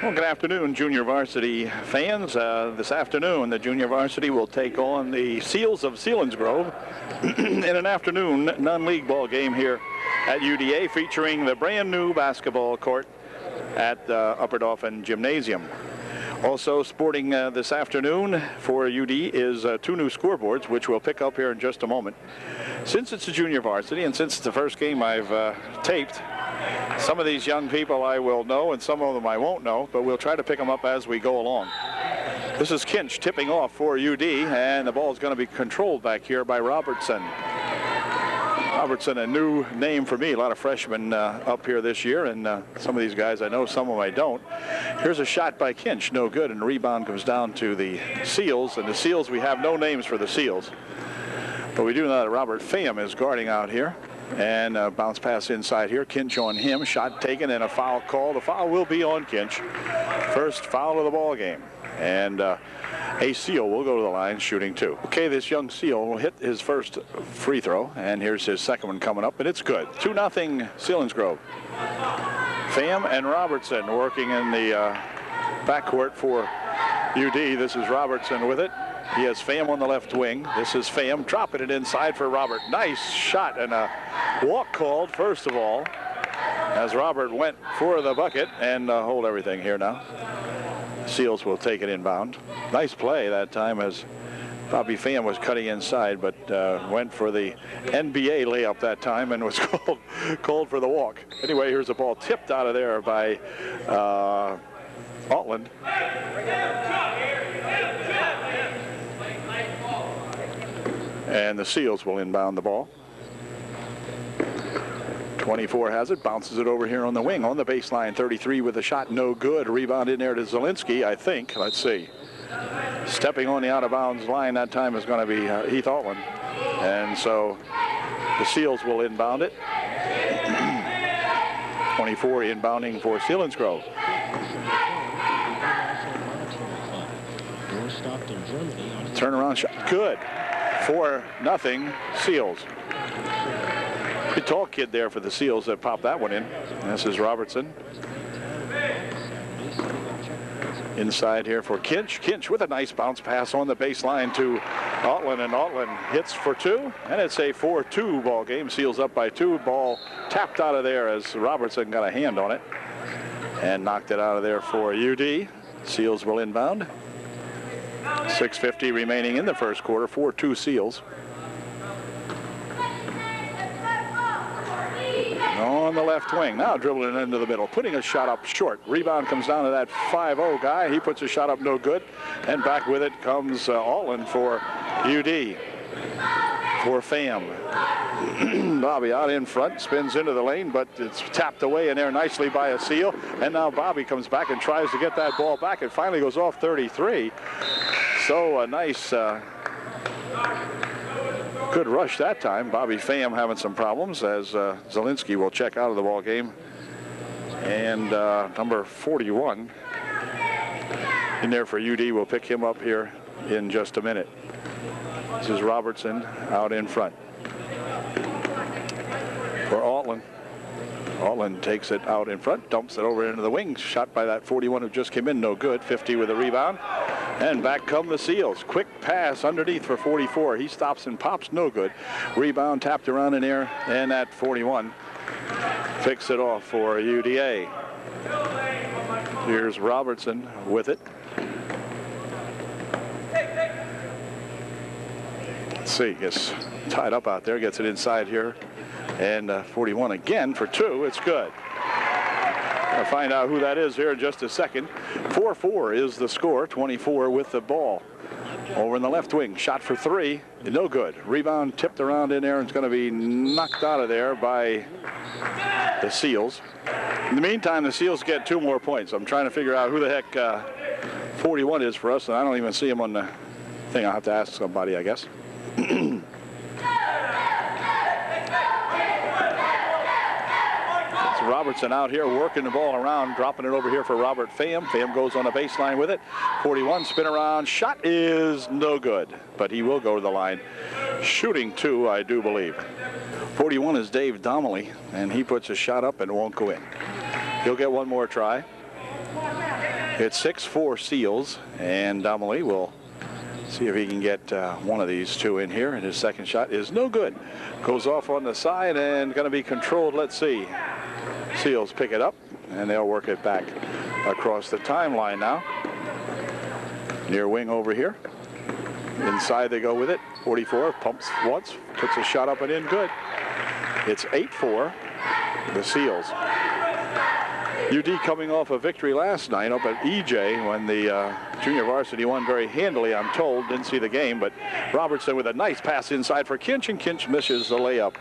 Well, good afternoon, junior varsity fans. This afternoon, the junior varsity will take on the Seals of Selinsgrove in an afternoon non-league ball game here at UDA, featuring the brand new basketball court at Upper Dauphin Gymnasium. Also sporting this afternoon for UD is 2 new scoreboards, which we'll pick up here in just a moment. Since it's a junior varsity and since it's the first game I've taped, some of these young people I will know and some of them I won't know, but we'll try to pick them up as we go along. This is Kinch tipping off for UD, and the ball is going to be controlled back here by Robertson. Robertson, a new name for me. A lot of freshmen up here this year, and some of these guys I know, some of them I don't. Here's a shot by Kinch, no good, and the rebound comes down to the Seals. And the Seals, we have no names for the Seals, but we do know that Robert Pham is guarding out here. And bounce pass inside here. Kinch on him. Shot taken and a foul call. The foul will be on Kinch. First foul of the ball game. And a Seal will go to the line shooting 2. Okay, this young Seal will hit his first free throw. And here's his second one coming up, and it's good. 2-0 Selinsgrove. Pham and Robertson working in the backcourt for UD. This is Robertson with it. He has Pham on the left wing. This is Pham dropping it inside for Robert. Nice shot and a walk called, first of all, as Robert went for the bucket and hold everything here now. Seals will take it inbound. Nice play that time as Bobby Pham was cutting inside, but went for the NBA layup that time and was called for the walk. Anyway, here's a ball tipped out of there by Altland. And the Seals will inbound the ball. 24 has it, bounces it over here on the wing, on the baseline. 33 with a shot, no good. Rebound in there to Zelinsky, I think. Let's see. Stepping on the out-of-bounds line that time is going to be Heath Altland. And so the Seals will inbound it. 24 inbounding for Selinsgrove. Turnaround shot, good. 4-0 Seals. The tall kid there for the Seals that popped that one in. This is Robertson. Inside here for Kinch. Kinch with a nice bounce pass on the baseline to Altland, and Altland hits for 2. And it's a 4-2 ball game. Seals up by 2. Ball tapped out of there as Robertson got a hand on it and knocked it out of there for UD. Seals will inbound. 6:50 remaining in the first quarter. 4-2 Seals. On the left wing, now dribbling into the middle, putting a shot up short. Rebound comes down to that 5-0 guy. He puts a shot up, no good. And back with it comes Altland for UD. For Pham. Bobby out in front, spins into the lane, but it's tapped away in there nicely by a Seal. And now Bobby comes back and tries to get that ball back. It finally goes off 33. So a nice good rush that time. Bobby Pham having some problems as Zelinsky will check out of the ball game. And number 41 in there for UD. We'll pick him up here in just a minute. This is Robertson out in front for Altland. Altland takes it out in front, dumps it over into the wing. Shot by that 41 who just came in, no good. 50 with a rebound. And back come the Seals. Quick pass underneath for 44. He stops and pops, no good. Rebound tapped around in there, and that 41 picks it off for UDA. Here's Robertson with it. Let's see, gets tied up out there, gets it inside here. And 41 again for 2. It's good. I'll find out who that is here in just a second. 4-4 is the score. 24 with the ball. Over in the left wing. Shot for 3. No good. Rebound tipped around in there and it's going to be knocked out of there by the Seals. In the meantime, the Seals get 2 more points. I'm trying to figure out who the heck 41 is for us, and I don't even see him on the thing. I'll have to ask somebody, I guess. Robertson out here working the ball around, dropping it over here for Robert Pham. Pham goes on a baseline with it. 41, spin around, shot is no good, but he will go to the line. Shooting 2, I do believe. 41 is Dave Donnelly, and he puts a shot up and won't go in. He'll get one more try. It's 6-4 Seals, and Donnelly will see if he can get one of these two in here, and his second shot is no good. Goes off on the side and going to be controlled. Let's see. Seals pick it up, and they'll work it back across the timeline now. Near wing over here. Inside they go with it. 44, pumps once, puts a shot up and in, good. It's 8-4, the Seals. UD coming off a victory last night up at EJ when the junior varsity won very handily, I'm told. Didn't see the game, but Robertson with a nice pass inside for Kinch, and Kinch misses the layup.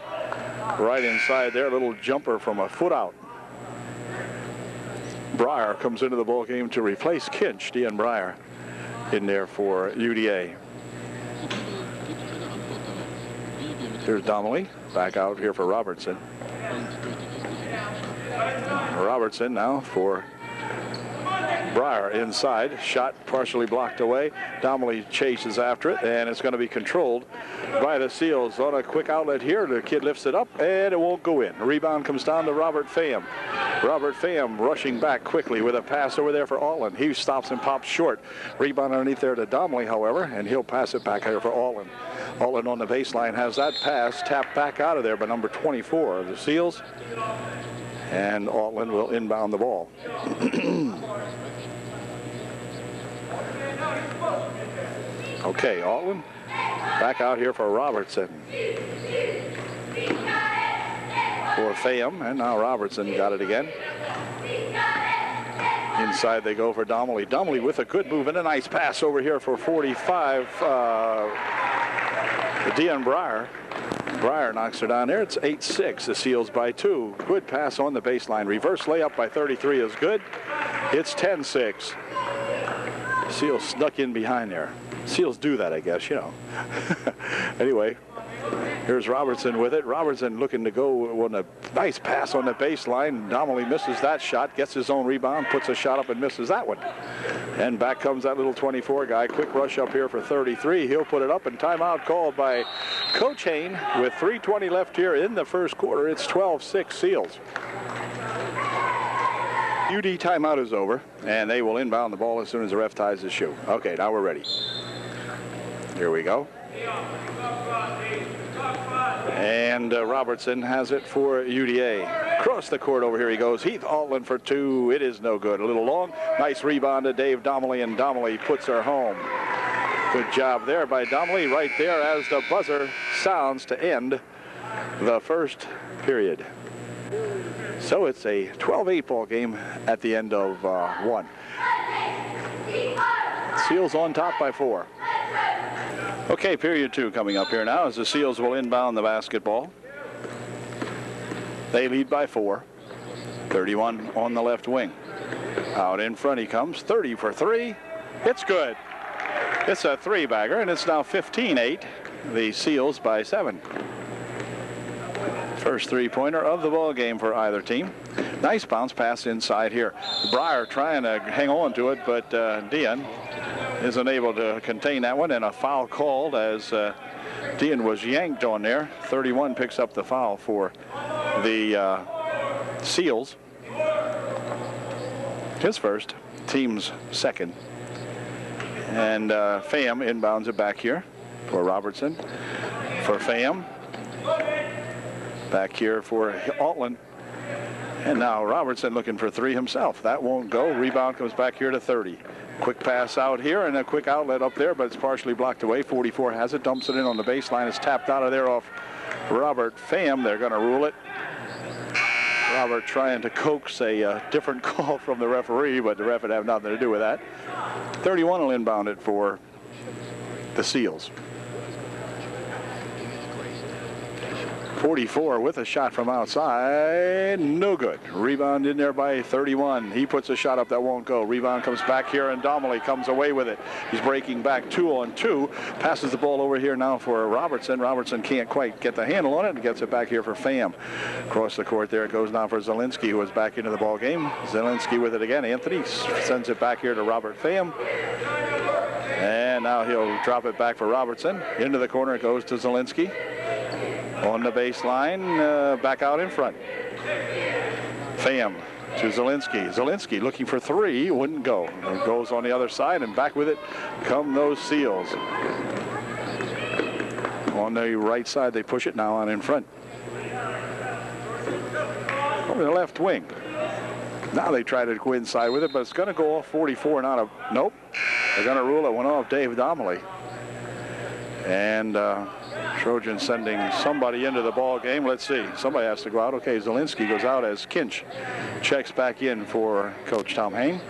Right inside there, a little jumper from a foot out. Breyer comes into the ball game to replace Kinch. Dean Breyer in there for UDA. Here's Donnelly back out here for Robertson. Robertson now for Breyer inside. Shot partially blocked away. Donnelly chases after it, and it's going to be controlled by the Seals. On a quick outlet here, the kid lifts it up, and it won't go in. Rebound comes down to Robert Pham. Robert Pham rushing back quickly with a pass over there for Allen. He stops and pops short. Rebound underneath there to Donnelly, however, and he'll pass it back here for Allen. Allen on the baseline has that pass tapped back out of there by number 24 of the Seals. And Altland will inbound the ball. Okay, Altland back out here for Robertson. For Pham, and now Robertson got it again. Inside they go for Donnelly. Donnelly with a good move and a nice pass over here for 45. Dean Breyer. Breyer knocks her down there. It's 8-6. The Seals by 2. Good pass on the baseline. Reverse layup by 33 is good. It's 10-6. Seals snuck in behind there. Seals do that, I guess, you know. Anyway, here's Robertson with it. Robertson looking to go on a nice pass on the baseline. Donnelly misses that shot, gets his own rebound, puts a shot up and misses that one. And back comes that little 24 guy. Quick rush up here for 33. He'll put it up, and timeout called by Coach Hain with 3:20 left here in the first quarter. It's 12-6 Seals. UD timeout is over, and they will inbound the ball as soon as the ref ties his shoe. Okay, now we're ready. Here we go. And Robertson has it for UDA. Across the court over here he goes. Heath Altland for 2. It is no good. A little long. Nice rebound to Dave Donnelly, and Donnelly puts her home. Good job there by Donnelly right there as the buzzer sounds to end the first period. So it's a 12-8 ball game at the end of one. Seals on top by 4. Okay, period 2 coming up here now as the Seals will inbound the basketball. They lead by 4. 31 on the left wing. Out in front he comes. 30 for 3. It's good. It's a 3-bagger, and it's now 15-8. The Seals by 7. First 3-pointer of the ball game for either team. Nice bounce pass inside here. Breyer trying to hang on to it, but Dean isn't able to contain that one, and a foul called as Dean was yanked on there. 31 picks up the foul for the Seals. His first, team's second. And Pham inbounds it back here for Robertson. For Pham. Back here for Altland. And now Robertson looking for 3 himself. That won't go. Rebound comes back here to 30. Quick pass out here and a quick outlet up there, but it's partially blocked away. 44 has it, dumps it in on the baseline. It's tapped out of there off Robert Pham. They're going to rule it. Robert trying to coax a different call from the referee, but the ref would have nothing to do with that. 31 will inbound it for the Seals. 44 with a shot from outside. No good. Rebound in there by 31. He puts a shot up that won't go. Rebound comes back here, and Donnelly comes away with it. He's breaking back 2-on-2. Passes the ball over here now for Robertson. Robertson can't quite get the handle on it and gets it back here for Pham. Across the court there it goes now for Zelinsky, who is back into the ball game. Zelinsky with it again. Anthony sends it back here to Robert Pham. And now he'll drop it back for Robertson. Into the corner it goes to Zelinsky. On the baseline, back out in front. Pham to Zelinsky. Zelinsky looking for three, wouldn't go. It goes on the other side, and back with it come those Seals. On the right side, they push it now on in front. Over the left wing. Now they try to go inside with it, but it's going to go off 44, not a, nope. They're going to rule it went off Dave Donnelly. And Trojan sending somebody into the ball game. Let's see. Somebody has to go out. Okay, Zelinsky goes out as Kinch checks back in for Coach Tom Hain.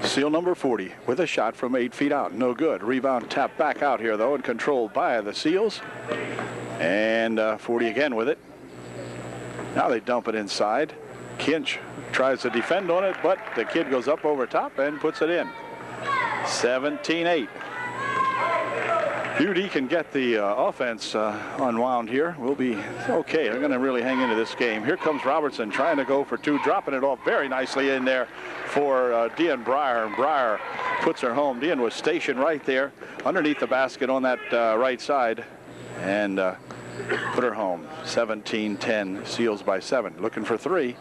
Seal number 40 with a shot from 8 feet out. No good. Rebound tapped back out here, though, and controlled by the Seals. And 40 again with it. Now they dump it inside. Kinch tries to defend on it, but the kid goes up over top and puts it in. 17-8. UD can get the offense unwound here. We'll be okay. They're going to really hang into this game. Here comes Robertson trying to go for two, dropping it off very nicely in there for Dean Breyer. And Breyer puts her home. Dean was stationed right there underneath the basket on that right side and put her home. 17-10, Seals by 7. Looking for three.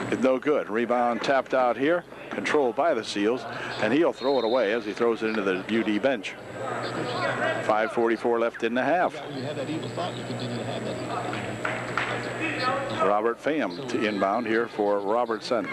It's no good. Rebound tapped out here, controlled by the Seals, and he'll throw it away as he throws it into the UD bench. 5:44 left in the half. Robert Pham to inbound here for Robertson.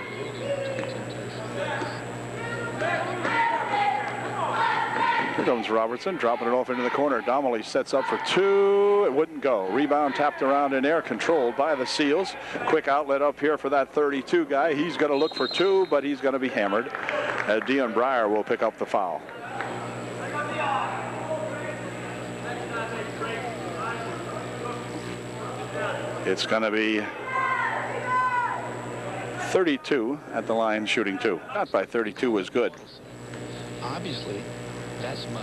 Here comes Robertson, dropping it off into the corner. Donnelly sets up for two. It wouldn't go. Rebound tapped around in air, controlled by the Seals. Quick outlet up here for that 32 guy. He's going to look for two, but he's going to be hammered. Dean Breyer will pick up the foul. It's going to be 32 at the line, shooting two. Not by 32 was good. Obviously.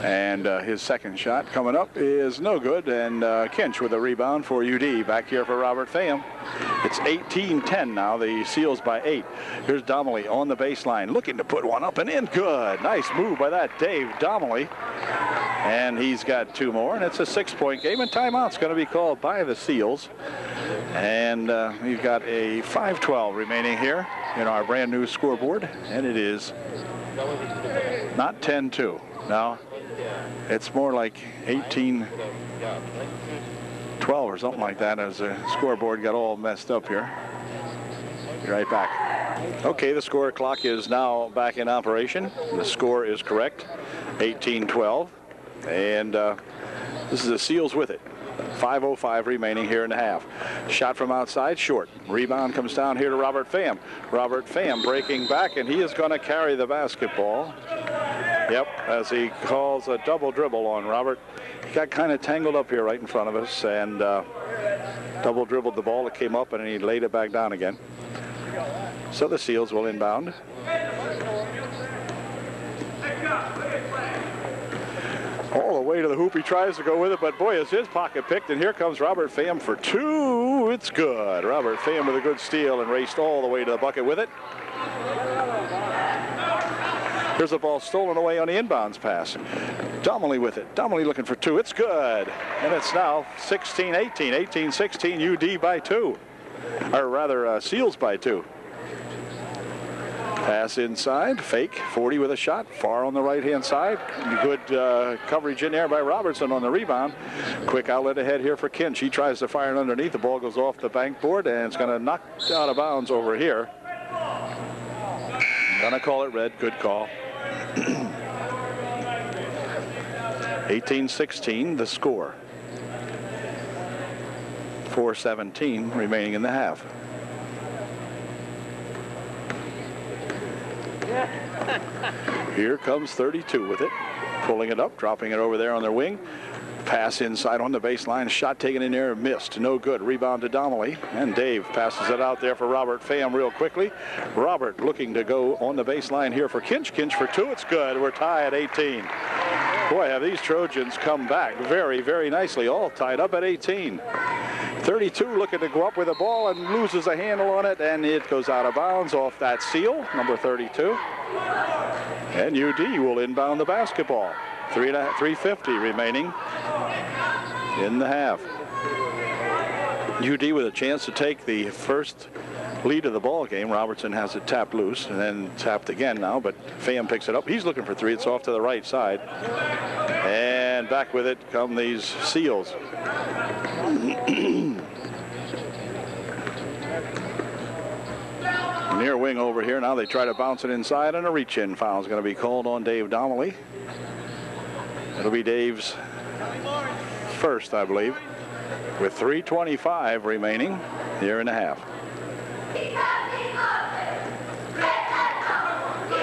And his second shot coming up is no good, and Kinch with a rebound for UD. Back here for Robert Pham. It's 18-10 now, the Seals by 8. Here's Donnelly on the baseline, looking to put one up and in. Good. Nice move by that Dave Donnelly. And he's got two more, and it's a 6-point game, and timeout's going to be called by the Seals. And we've got a 5:12 remaining here in our brand new scoreboard, and it is not 10-2. Now, it's more like 18-12 or something like that as the scoreboard got all messed up here. Be right back. Okay, the score clock is now back in operation. The score is correct, 18-12. And this is the Seals with it. 5:05 remaining here in the half. Shot from outside, short. Rebound comes down here to Robert Pham. Robert Pham breaking back, and he is going to carry the basketball. Yep, as he calls a double dribble on Robert. He got kind of tangled up here right in front of us and double dribbled the ball. It came up and he laid it back down again. So the Seals will inbound. All the way to the hoop. He tries to go with it, but boy, is his pocket picked, and here comes Robert Pham for two. It's good. Robert Pham with a good steal and raced all the way to the bucket with it. Here's the ball stolen away on the inbounds pass. Donnelly with it. Donnelly looking for two. It's good. And it's now 16-18. 18-16, UD by 2. Or rather, Seals by 2. Pass inside. Fake. 40 with a shot. Far on the right-hand side. Good coverage in there by Robertson on the rebound. Quick outlet ahead here for Kinch. He tries to fire it underneath. The ball goes off the backboard, and it's going to knock out of bounds over here. Gonna call it red. Good call. 18-16 the score. 4:17 remaining in the half. Here comes 32 with it, pulling it up, dropping it over there on their wing. Pass inside on the baseline, shot taken in there, missed, no good. Rebound to Donnelly, and Dave passes it out there for Robert Pham real quickly. Robert looking to go on the baseline here for Kinch. Kinch for two, it's good. We're tied at 18. Boy, have these Trojans come back very, very nicely, all tied up at 18. 32 looking to go up with the ball and loses a handle on it, and it goes out of bounds off that Seal, number 32. And UD will inbound the basketball. 3:50 remaining in the half. UD with a chance to take the first lead of the ball game. Robertson has it tapped loose and then tapped again now, but Pham picks it up. He's looking for three. It's off to the right side. And back with it come these Seals. Near wing over here. Now they try to bounce it inside, and a reach-in foul is going to be called on Dave Donnelly. It'll be Dave's first, I believe, with 3:25 remaining here in the half.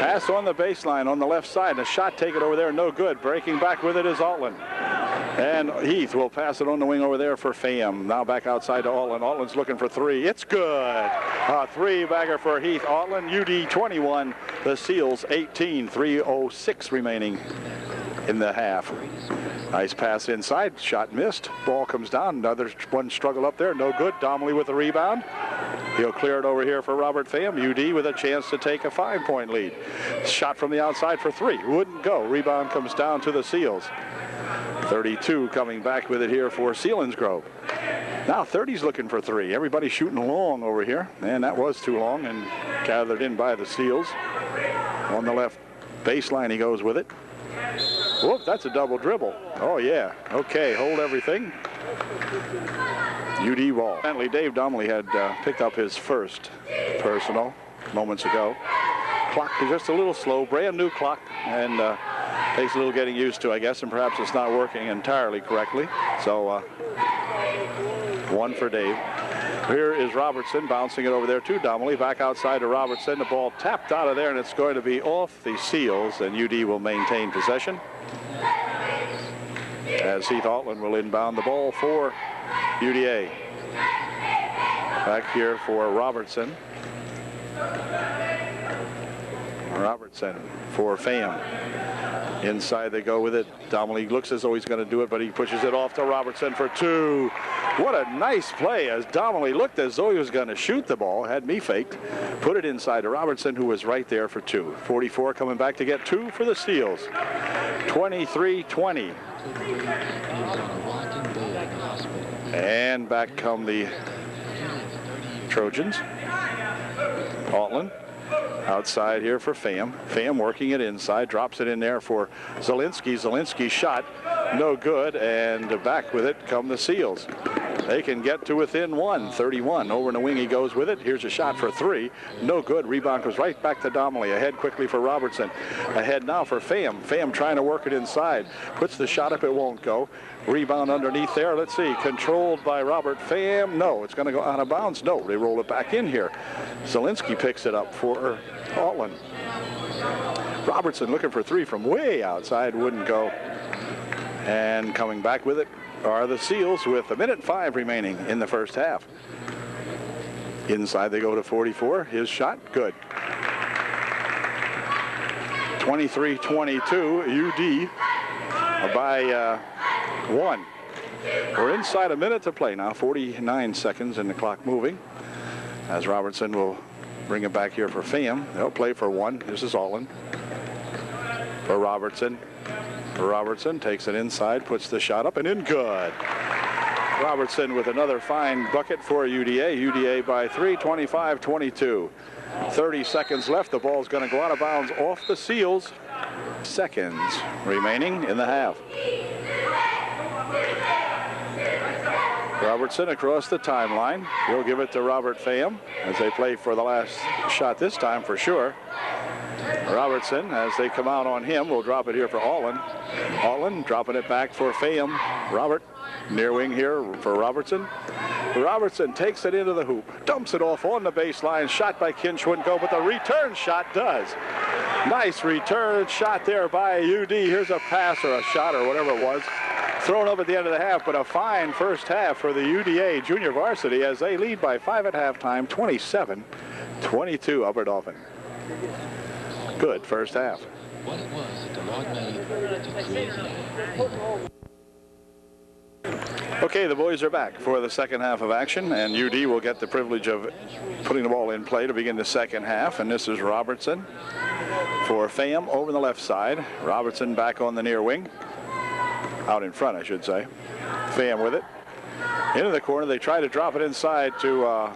Pass on the baseline on the left side. A shot taken over there, no good. Breaking back with it is Altland. And Heath will pass it on the wing over there for Pham. Now back outside to Altland. Altland's looking for three. It's good. A three-bagger for Heath. Altland, UD 21, the Seals 18. 3:06 remaining in the half. Nice pass inside. Shot missed. Ball comes down. Another one struggle up there. No good. Donnelly with the rebound. He'll clear it over here for Robert Pham. UD with a chance to take a 5-point lead. Shot from the outside for three. Wouldn't go. Rebound comes down to the Seals. 32 coming back with it here for Selinsgrove. Now 30's looking for three. Everybody's shooting long over here. And that was too long and gathered in by the Seals. On the left baseline he goes with it. Whoop, that's a double dribble. Oh, yeah. Okay, hold everything. UD ball. Apparently, Dave Donnelly had picked up his first personal moments ago. Clock is just a little slow. Brand new clock. And takes a little getting used to, I guess. And perhaps it's not working entirely correctly. So, one for Dave. Here is Robertson bouncing it over there to Donnelly. Back outside to Robertson. The ball tapped out of there, and it's going to be off the Seals, and UD will maintain possession. As Heath Altland will inbound the ball for UDA. Back here for Robertson. Robertson for Pham. Inside they go with it. Donnelly looks as though he's going to do it, but he pushes it off to Robertson for two. What a nice play as Donnelly looked as though he was going to shoot the ball. Had me faked. Put it inside to Robertson, who was right there for two. 44 coming back to get two for the Seals. 23-20. And back come the Trojans. Altland. Outside here for Pham. Pham working it inside, drops it in there for Zelinsky. Zelinsky shot, no good, and back with it come the Seals. They can get to within one. 31 over in the wing he goes with it. Here's a shot for three, no good. Rebound goes right back to Donnelly. Ahead quickly for Robertson. Ahead now for Pham. Pham trying to work it inside. Puts the shot up, it won't go. Rebound underneath there. Let's see. Controlled by Robert Pham. No, it's going to go out of bounds. No, they roll it back in here. Zelinsky picks it up for Altland. Robertson looking for three from way outside. Wouldn't go. And coming back with it are the Seals with 1:05 remaining in the first half. Inside they go to 44. His shot, good. 23-22, UD by one. We're inside a minute to play now. 49 seconds and the clock moving. As Robertson will bring it back here for Pham. They'll play for one. This is Altland. For Robertson. Robertson takes it inside, puts the shot up and in, good. Robertson with another fine bucket for UDA. UDA by 3, 25-22. 30 seconds left. The ball's going to go out of bounds off the Seals. Seconds remaining in the half. Robertson across the timeline. He'll give it to Robert Pham as they play for the last shot this time for sure. Robertson, as they come out on him, will drop it here for Altland. Altland dropping it back for Pham. Robert, near wing here for Robertson. Robertson takes it into the hoop, dumps it off on the baseline. Shot by Kinch wouldn't go, but the return shot does. Nice return shot there by UD. Here's a pass or a shot or whatever it was. Thrown up at the end of the half, but a fine first half for the UDA junior varsity as they lead by 5 at halftime, 27-22 Upper Dauphin. Good first half. What it was that the Lord made to create man. Okay, the boys are back for the second half of action, and UD will get the privilege of putting the ball in play to begin the second half. And this is Robertson for Pham over the left side. Robertson back on the near wing. Out in front, I should say. Pham with it. into the corner. They try to drop it inside to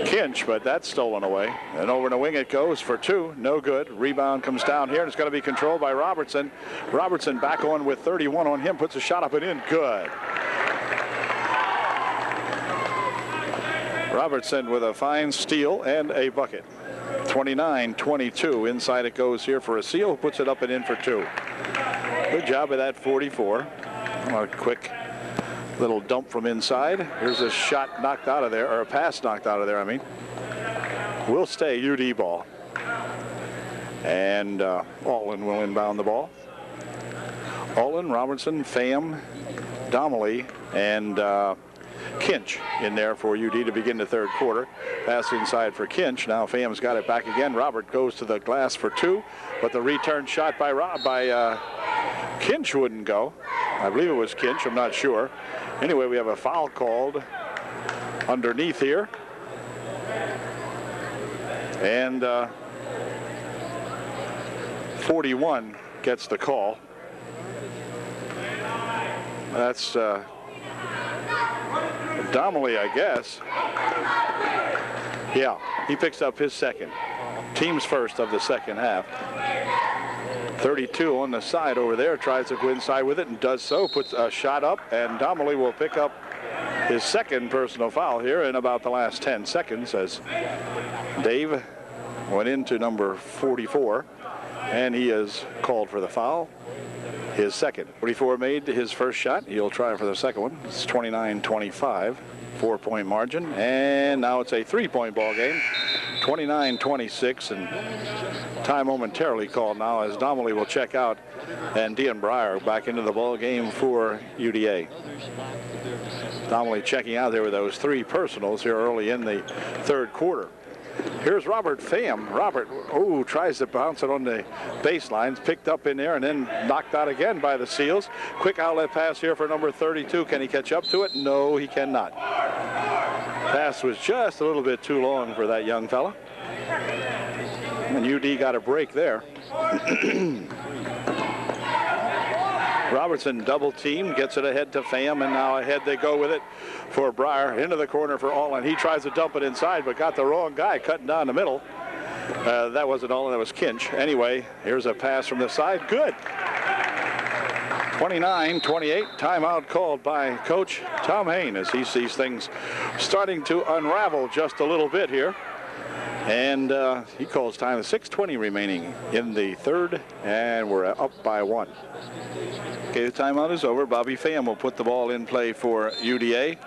Kinch, but that's stolen away. And over in the wing it goes for two. No good. Rebound comes down here, and it's going to be controlled by Robertson. Robertson back on with 31 on him. Puts a shot up and in. Good. Robertson with a fine steal and a bucket. 29-22. Inside it goes here for a seal. Puts it up and in for two. Good job of that 44. A quick little dump from inside. Here's a shot knocked out of there, or a pass knocked out of there, I mean. Will stay UD ball. And Altland will inbound the ball. Altland, Robertson, Pham, Donnelly, and Kinch in there for UD to begin the third quarter. Pass inside for Kinch. Now Pham's got it back again. Robert goes to the glass for two, but the return shot by Kinch wouldn't go. I believe it was Kinch. I'm not sure. Anyway, we have a foul called underneath here. And 41 gets the call. That's Donnelly, I guess. Yeah, he picks up his second. Team's first of the second half. 32 on the side over there, tries to go inside with it and does so, puts a shot up, and Donnelly will pick up his second personal foul here in about the last 10 seconds as Dave went into number 44, and he is called for the foul. His second. 44 made his first shot. He'll try for the second one. It's 29-25, 4-point margin, and now it's a 3-point ball game. 29-26, and time momentarily called now as Donnelly will check out, and Dean Breyer back into the ball game for UDA. Donnelly checking out there with those three personals here early in the third quarter. Here's Robert Pham. Robert, tries to bounce it on the baseline. Picked up in there and then knocked out again by the Seals. Quick outlet pass here for number 32. Can he catch up to it? No, he cannot. Pass was just a little bit too long for that young fella. And UD got a break there. Robertson double team, gets it ahead to Pham, and now ahead they go with it for Breyer. Into the corner for Altland. He tries to dump it inside, but got the wrong guy cutting down the middle. That wasn't Altland, that was Kinch. Anyway, here's a pass from the side. Good. 29-28. Timeout called by Coach Tom Hain as he sees things starting to unravel just a little bit here. And he calls time. 6:20 remaining in the third, and we're up by one. Okay, the timeout is over. Bobby Pham will put the ball in play for UDA.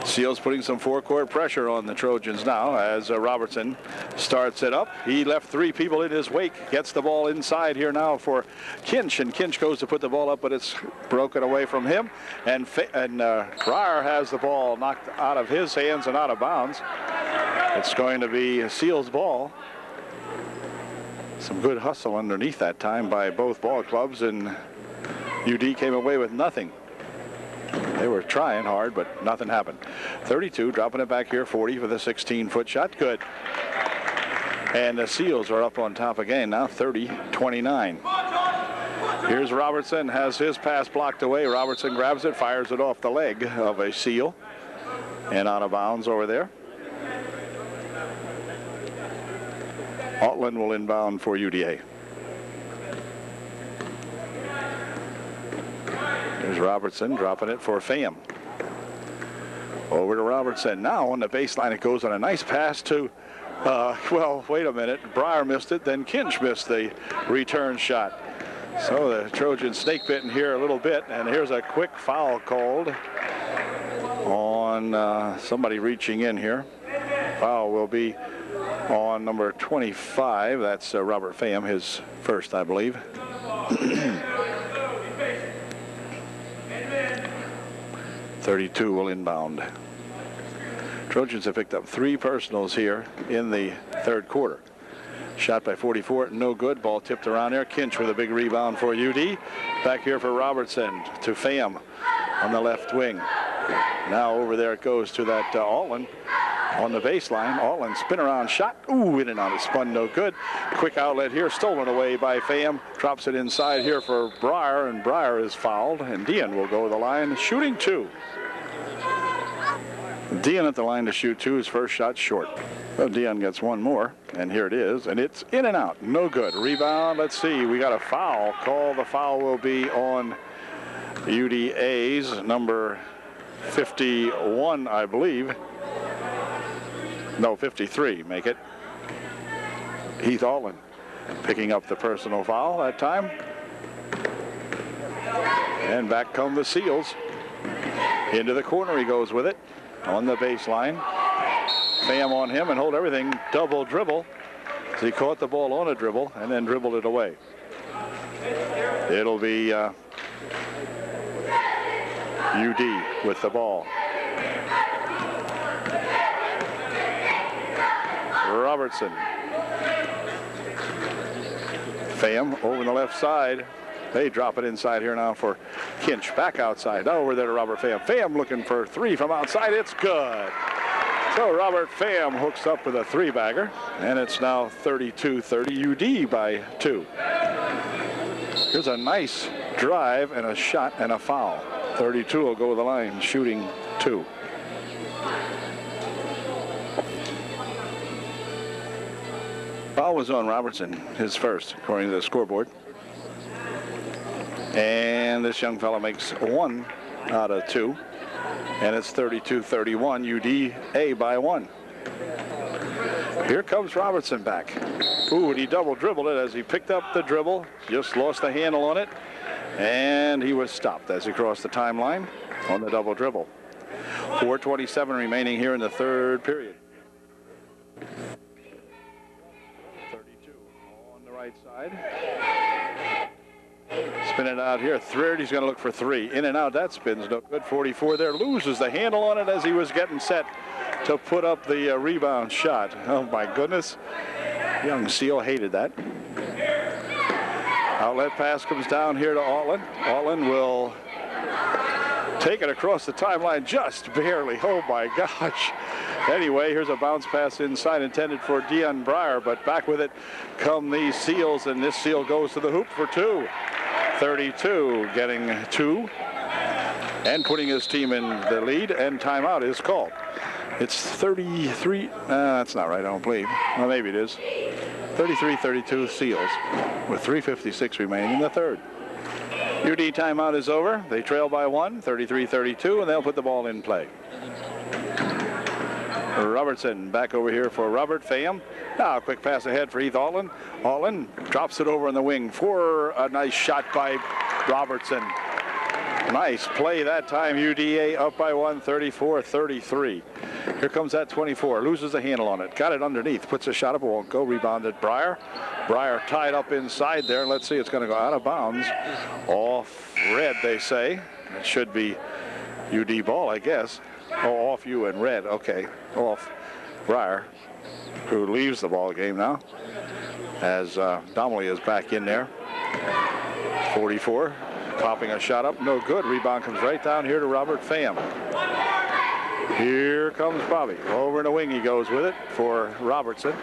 Seals putting some forecourt pressure on the Trojans now as Robertson starts it up. He left three people in his wake. Gets the ball inside here now for Kinch, and Kinch goes to put the ball up, but it's broken away from him. And Breyer has the ball knocked out of his hands and out of bounds. It's going to be a Seals ball. Some good hustle underneath that time by both ball clubs, and UD came away with nothing. They were trying hard, but nothing happened. 32, dropping it back here, 40 for the 16-foot shot. Good. And the Seals are up on top again now, 30-29. Here's Robertson, has his pass blocked away. Robertson grabs it, fires it off the leg of a Seal, and out of bounds over there. Altland will inbound for UDA. There's Robertson dropping it for Pham. Over to Robertson. Now on the baseline it goes on a nice pass to, well, wait a minute. Breyer missed it, then Kinch missed the return shot. So the Trojans snake bitten here a little bit, and here's a quick foul called on somebody reaching in here. Foul will be on number 25. That's Robert Pham, his first, I believe. 32 will inbound. Trojans have picked up three personals here in the third quarter. Shot by 44, no good. Ball tipped around there. Kinch with a big rebound for UD. Back here for Robertson to Pham on the left wing. Now over there it goes to that Altland. on the baseline. Allen spin around shot. Ooh, in and out. It spun no good. Quick outlet here, stolen away by Pham. Drops it inside here for Breyer, and Breyer is fouled. And Dean will go to the line, shooting 2. Dean at the line to shoot 2. His first shot short. Well, Dean gets one more, and here it is, and it's in and out. No good. Rebound. Let's see. We got a foul call. The foul will be on UDA's number 51, I believe. No, 53, make it. Heath Allen picking up the personal foul that time. And back come the Seals. Into the corner he goes with it on the baseline. Pham on him and hold everything. Double dribble. So he caught the ball on a dribble and then dribbled it away. It'll be UD with the ball. Robertson. Pham over the left side. They drop it inside here now for Kinch. Back outside. Over there to Robert Pham. Pham looking for 3 from outside. It's good. So Robert Pham hooks up with a 3-bagger. And it's now 32-30. UD by 2. Here's a nice drive and a shot and a foul. 32 will go to the line, shooting 2. Foul was on Robertson, his first, according to the scoreboard. And this young fella makes 1 out of 2. And it's 32-31, UDA by 1. Here comes Robertson back. Ooh, and he double dribbled it as he picked up the dribble. Just lost the handle on it. And he was stopped as he crossed the timeline on the double dribble. 4:27 remaining here in the third period. 32 on the right side. Spin it out here. Third, he's going to look for 3. In and out, that spins no good. 44 there. Loses the handle on it as he was getting set to put up the rebound shot. Oh, my goodness. Young Seal hated that. Outlet pass comes down here to Allen. Allen will take it across the timeline just barely. Oh, my gosh. Anyway, here's a bounce pass inside intended for Deion Breyer, but back with it come these Seals, and this Seal goes to the hoop for 2. 32 getting 2 and putting his team in the lead, and timeout is called. It's 33. That's not right, I don't believe. Well, maybe it is. 33-32 Seals with 3:56 remaining in the third. UD timeout is over. They trail by 1, 33-32, and they'll put the ball in play. Robertson back over here for Robert Pham. Now a quick pass ahead for Heath Allen. Allen drops it over on the wing for a nice shot by Robertson. Nice play that time. UDA up by 1, 34-33. Here comes that 24. Loses the handle on it. Got it underneath. Puts a shot up. It won't go. Rebounded Breyer. Breyer tied up inside there. Let's see. It's going to go out of bounds. Off red, they say. It should be UD ball, I guess. Oh, off you and red. Okay. Off Breyer, who leaves the ball game now, as Donnelly is back in there. 44. Popping a shot up. No good. Rebound comes right down here to Robert Pham. Here comes Bobby. Over in the wing he goes with it for Robertson.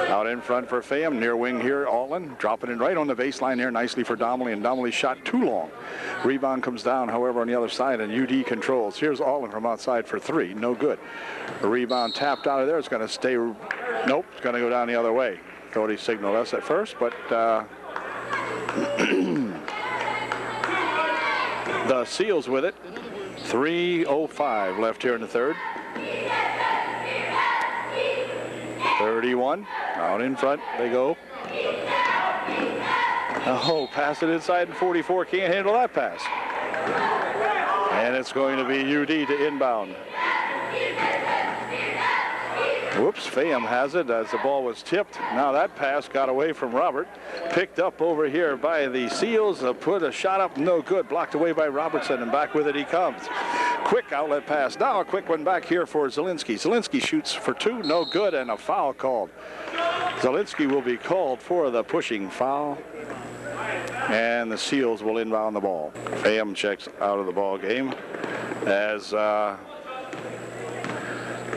Out in front for Pham. Near wing here, Allen. Dropping it right on the baseline here nicely for Donnelly, and Donnelly shot too long. Rebound comes down, however, on the other side, and UD controls. Here's Allen from outside for 3. No good. The rebound tapped out of there. It's going to stay. Nope. It's going to go down the other way. Thought he signaled us at first, but the Seals with it. 3:05 left here in the third. 31 out in front they go. Oh, pass it inside, and 44 can't handle that pass. And it's going to be UD to inbound. Whoops, Pham has it as the ball was tipped. Now that pass got away from Robert. Picked up over here by the Seals. Put a shot up, no good. Blocked away by Robertson, and back with it he comes. Quick outlet pass. Now a quick one back here for Selinsgrove. Selinsgrove shoots for 2, no good, and a foul called. Selinsgrove will be called for the pushing foul, and the Seals will inbound the ball. Pham checks out of the ball game as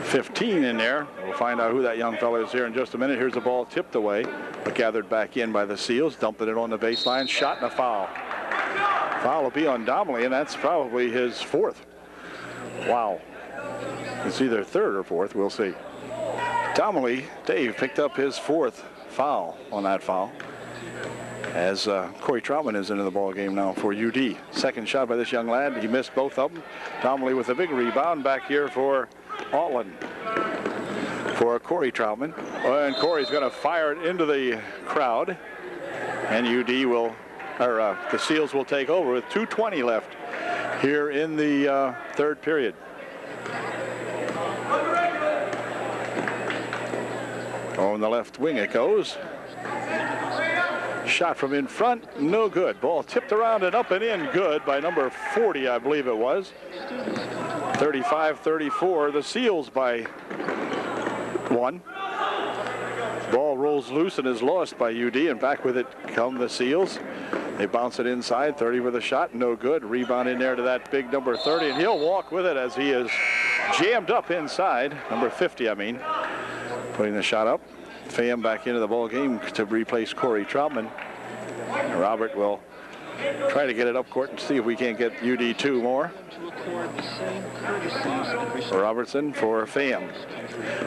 15 in there. We'll find out who that young fellow is here in just a minute. Here's the ball tipped away, but gathered back in by the Seals, dumping it on the baseline, shot and a foul. Foul will be on Donnelly, and that's probably his fourth. Wow. It's either third or fourth, we'll see. Donnelly, Dave, picked up his fourth foul on that foul, as Corey Troutman is into the ball game now for UD. Second shot by this young lad. He missed both of them. Donnelly with a big rebound back here for Altland, for Corey Troutman. And Corey's going to fire it into the crowd, and UD will, or the Seals will take over with 2:20 left here in the third period. On the left wing it goes. Shot from in front, no good. Ball tipped around and up and in, good by number 40, I believe it was. 35-34, the Seals by 1. Ball rolls loose and is lost by UD, and back with it come the Seals. They bounce it inside, 30 with a shot, no good. Rebound in there to that big number 30, and he'll walk with it as he is jammed up inside. Number 50, I mean. Putting the shot up. Pham back into the ball game to replace Corey Troutman. Robert will try to get it up court and see if we can't get UD 2 more. Robertson for Pham.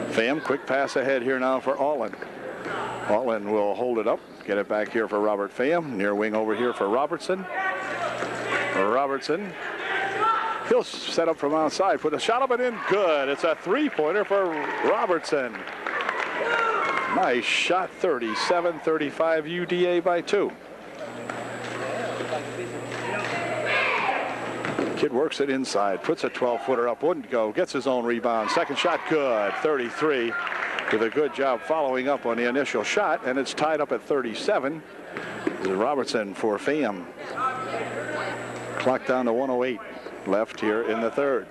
Pham, quick pass ahead here now for Altland. Altland will hold it up, get it back here for Robert Pham. Near wing over here for Robertson. Robertson. He'll set up from outside, put a shot up and in, good. It's a three-pointer for Robertson. Nice shot, 37-35, UDA by 2. Kid works it inside, puts a 12-footer up, wouldn't go, gets his own rebound. Second shot, good, 33, with a good job following up on the initial shot, and it's tied up at 37. This is Robertson for Pham. Clock down to 1:08 left here in the third.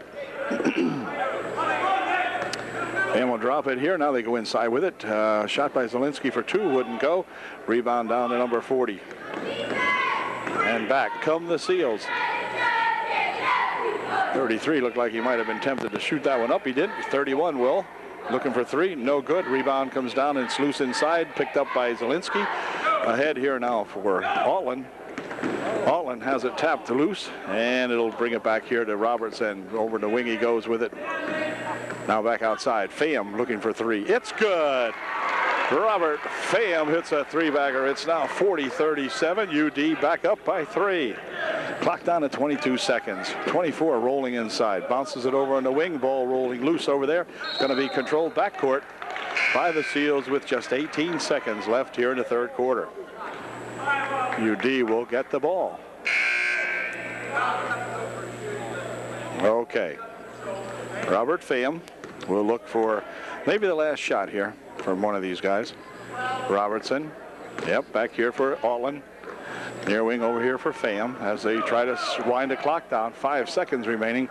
Pham will drop it here. Now they go inside with it. Shot by Selinsgrove for 2, wouldn't go. Rebound down to number 40. And back come the Seals. 33 looked like he might have been tempted to shoot that one up. He didn't. 31 will. Looking for 3, no good. Rebound comes down and it's loose inside. Picked up by Selinsgrove. Ahead here now for Altland. Altland has it tapped loose, and it'll bring it back here to Robertson. Over the wing he goes with it. Now back outside. Pham looking for 3. It's good. Robert Pham hits a 3-bagger. It's now 40-37. UD back up by 3. Clock down to 22 seconds. 24 rolling inside. Bounces it over on the wing. Ball rolling loose over there. It's going to be controlled backcourt by the Seals with just 18 seconds left here in the third quarter. UD will get the ball. Okay. Robert Pham will look for maybe the last shot here from one of these guys. Robertson. Yep, back here for Altland. Near wing over here for Pham as they try to wind the clock down. 5 seconds remaining.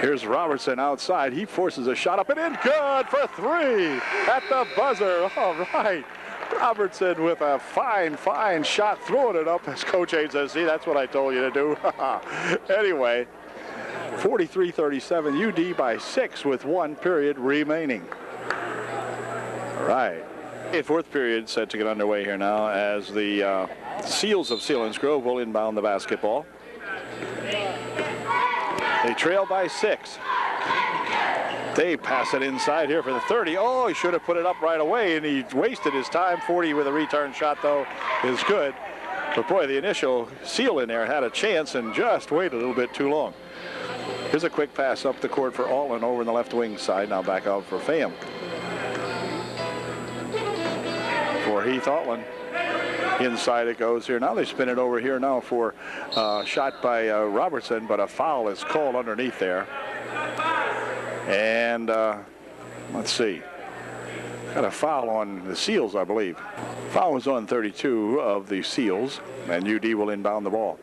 Here's Robertson outside. He forces a shot up and in. Good for 3 at the buzzer. All right. Robertson with a fine shot, throwing it up, as Coach Hayes says, see, that's what I told you to do. Anyway, 43-37, UD by 6 with 1 period remaining. All right. Fourth period set to get underway here now as the Seals of Selinsgrove will inbound the basketball. They trail by 6. They pass it inside here for the 30. Oh, he should have put it up right away, and he wasted his time. 40 with a return shot, though, is good. But, boy, the initial Seal in there had a chance and just waited a little bit too long. Here's a quick pass up the court for Altland over in the left wing side. Now back out for Pham. For Heath Altland. Inside it goes here. Now they spin it over here now for shot by Robertson, but a foul is called underneath there. And let's see. Got a foul on the Seals, I believe. Foul was on 32 of the Seals, and UD will inbound the ball.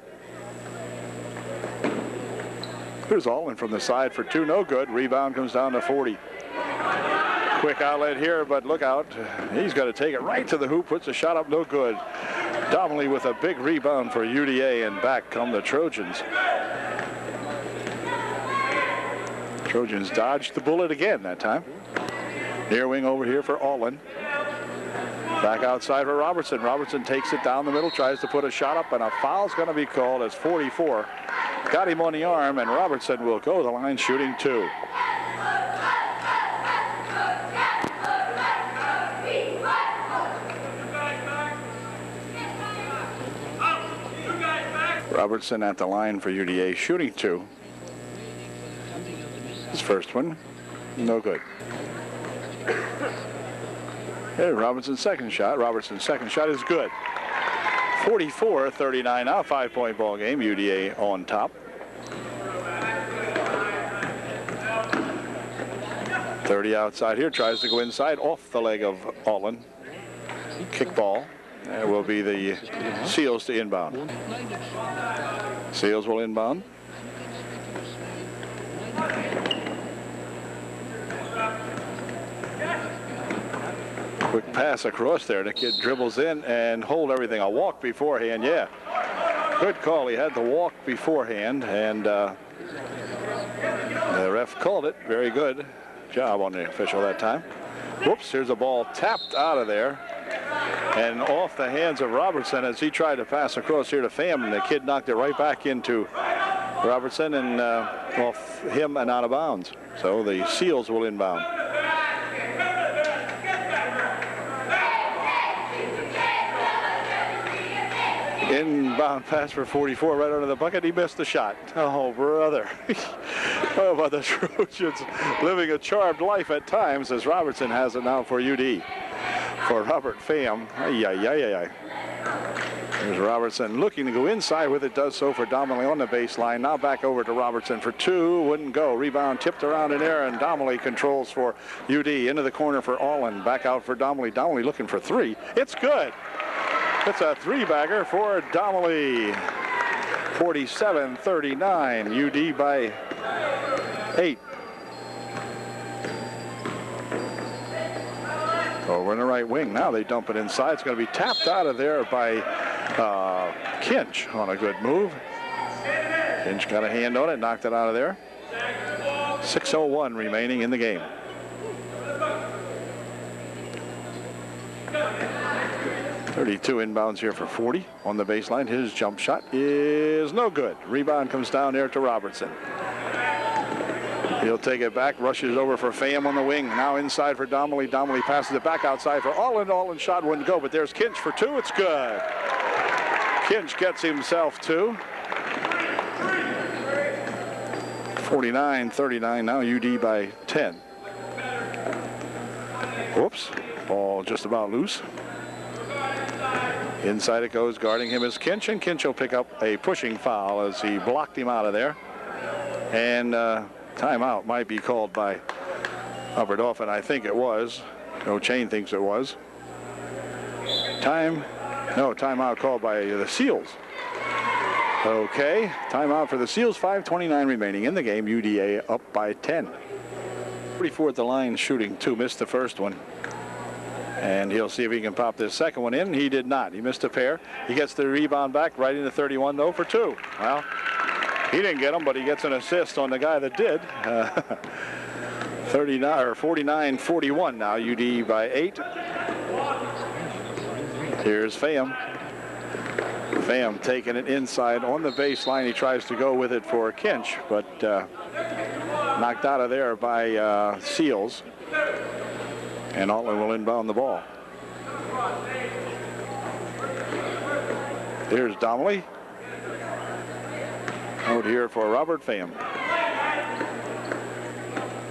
Here's Altland from the side for 2, no good. Rebound comes down to 40. Quick outlet here, but look out. He's got to take it right to the hoop, puts a shot up, no good. Donnelly with a big rebound for UDA, and back come the Trojans. Trojans dodged the bullet again that time. Near wing over here for Alton. Back outside for Robertson. Robertson takes it down the middle, tries to put a shot up, and a foul's going to be called as 44. Got him on the arm, and Robertson will go to the line shooting 2. Robertson at the line for UDA shooting 2. His first one, no good. Hey, Robertson's second shot. Robertson's second shot is good. 44-39 now, 5-point ball game. UDA on top. 30 outside here, tries to go inside off the leg of Alton. Kick ball. There will be the Seals to inbound. Seals will inbound. Quick pass across there. The kid dribbles in and hold everything. A walk beforehand, yeah. Good call. He had the walk beforehand, and the ref called it. Very good job on the official that time. Whoops, here's a ball tapped out of there and off the hands of Robertson as he tried to pass across here to Pham, and the kid knocked it right back into Robertson and off him and out of bounds. So the Seals will inbound. Inbound pass for 44 right under the bucket. He missed the shot. Oh, brother. Oh, but the Trojans living a charmed life at times as Robertson has it now for UD. For Robert Pham. There's Robertson looking to go inside with it. Does so for Donnelly on the baseline. Now back over to Robertson for 2. Wouldn't go. Rebound tipped around in there, and Donnelly controls for UD. Into the corner for Allen. Back out for Donnelly. Donnelly looking for 3. It's good. It's a 3-bagger for Donnelly. 47-39. UD by 8. Over in the right wing. Now they dump it inside. It's going to be tapped out of there by Kinch on a good move. Kinch got a hand on it, knocked it out of there. 6:01 remaining in the game. .32 inbounds here for 40 on the baseline. His jump shot is no good. Rebound comes down there to Robertson. He'll take it back, rushes over for Pham on the wing. Now inside for Donnelly. Donnelly passes it back outside for Allen. Allen's shot wouldn't go, but there's Kinch for 2. It's good. Kinch gets himself 2. 49-39 now, UD by 10. Whoops, ball just about loose. Inside it goes, guarding him is Kinch, and Kinch will pick up a pushing foul as he blocked him out of there. And timeout might be called by Upperdoff, and I think it was. No, Chain thinks it was. Timeout called by the Seals. Okay, timeout for the Seals. 5:29 remaining in the game. UDA up by 10. 44 at the line, shooting 2, missed the first one. And he'll see if he can pop this second one in. He did not. He missed a pair. He gets the rebound back right into 31, though, for 2. Well, he didn't get them, but he gets an assist on the guy that did. 49-41 now. UD by 8. Here's Pham. Pham taking it inside on the baseline. He tries to go with it for Kinch, but knocked out of there by Seals. And Alton will inbound the ball. Here's Donnelly. Out here for Robert Pham.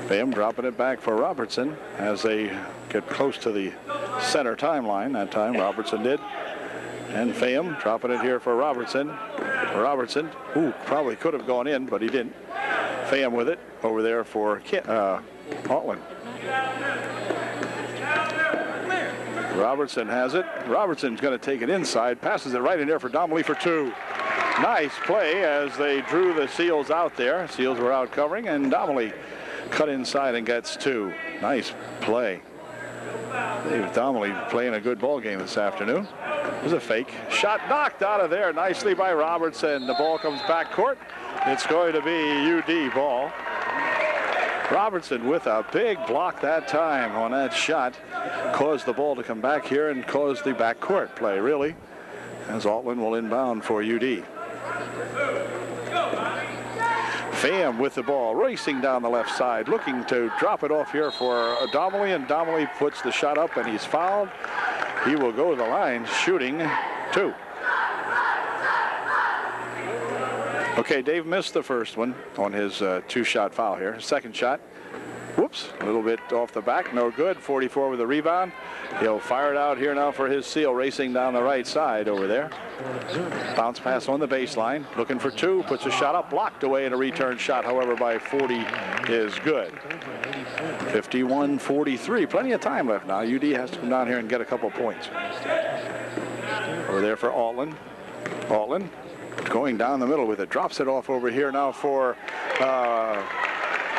Pham dropping it back for Robertson as they get close to the center timeline. That time Robertson did. And Pham dropping it here for Robertson. Robertson, who probably could have gone in, but he didn't. Pham with it over there for Alton. Robertson has it. Robertson's going to take it inside, passes it right in there for Donnelly for 2. Nice play as they drew the Seals out there. Seals were out covering, and Donnelly cut inside and gets 2. Nice play. Dave Donnelly playing a good ball game this afternoon. There's a fake shot, knocked out of there nicely by Robertson. The ball comes back court. It's going to be UD ball. Robertson with a big block that time on that shot. Caused the ball to come back here and caused the backcourt play, really, as Altland will inbound for UD. Pham with the ball, racing down the left side, looking to drop it off here for Donnelly, and Donnelly puts the shot up, and he's fouled. He will go to the line, shooting 2. Okay, Dave missed the first one on his 2-shot foul here. Second shot, whoops, a little bit off the back, no good. 44 with a rebound. He'll fire it out here now for his seal, racing down the right side over there. Bounce pass on the baseline, looking for 2, puts a shot up, blocked away, and a return shot, however, by 40 is good. 51-43, plenty of time left now. UD has to come down here and get a couple points. Over there for Altland. Altland going down the middle with it, drops it off over here now for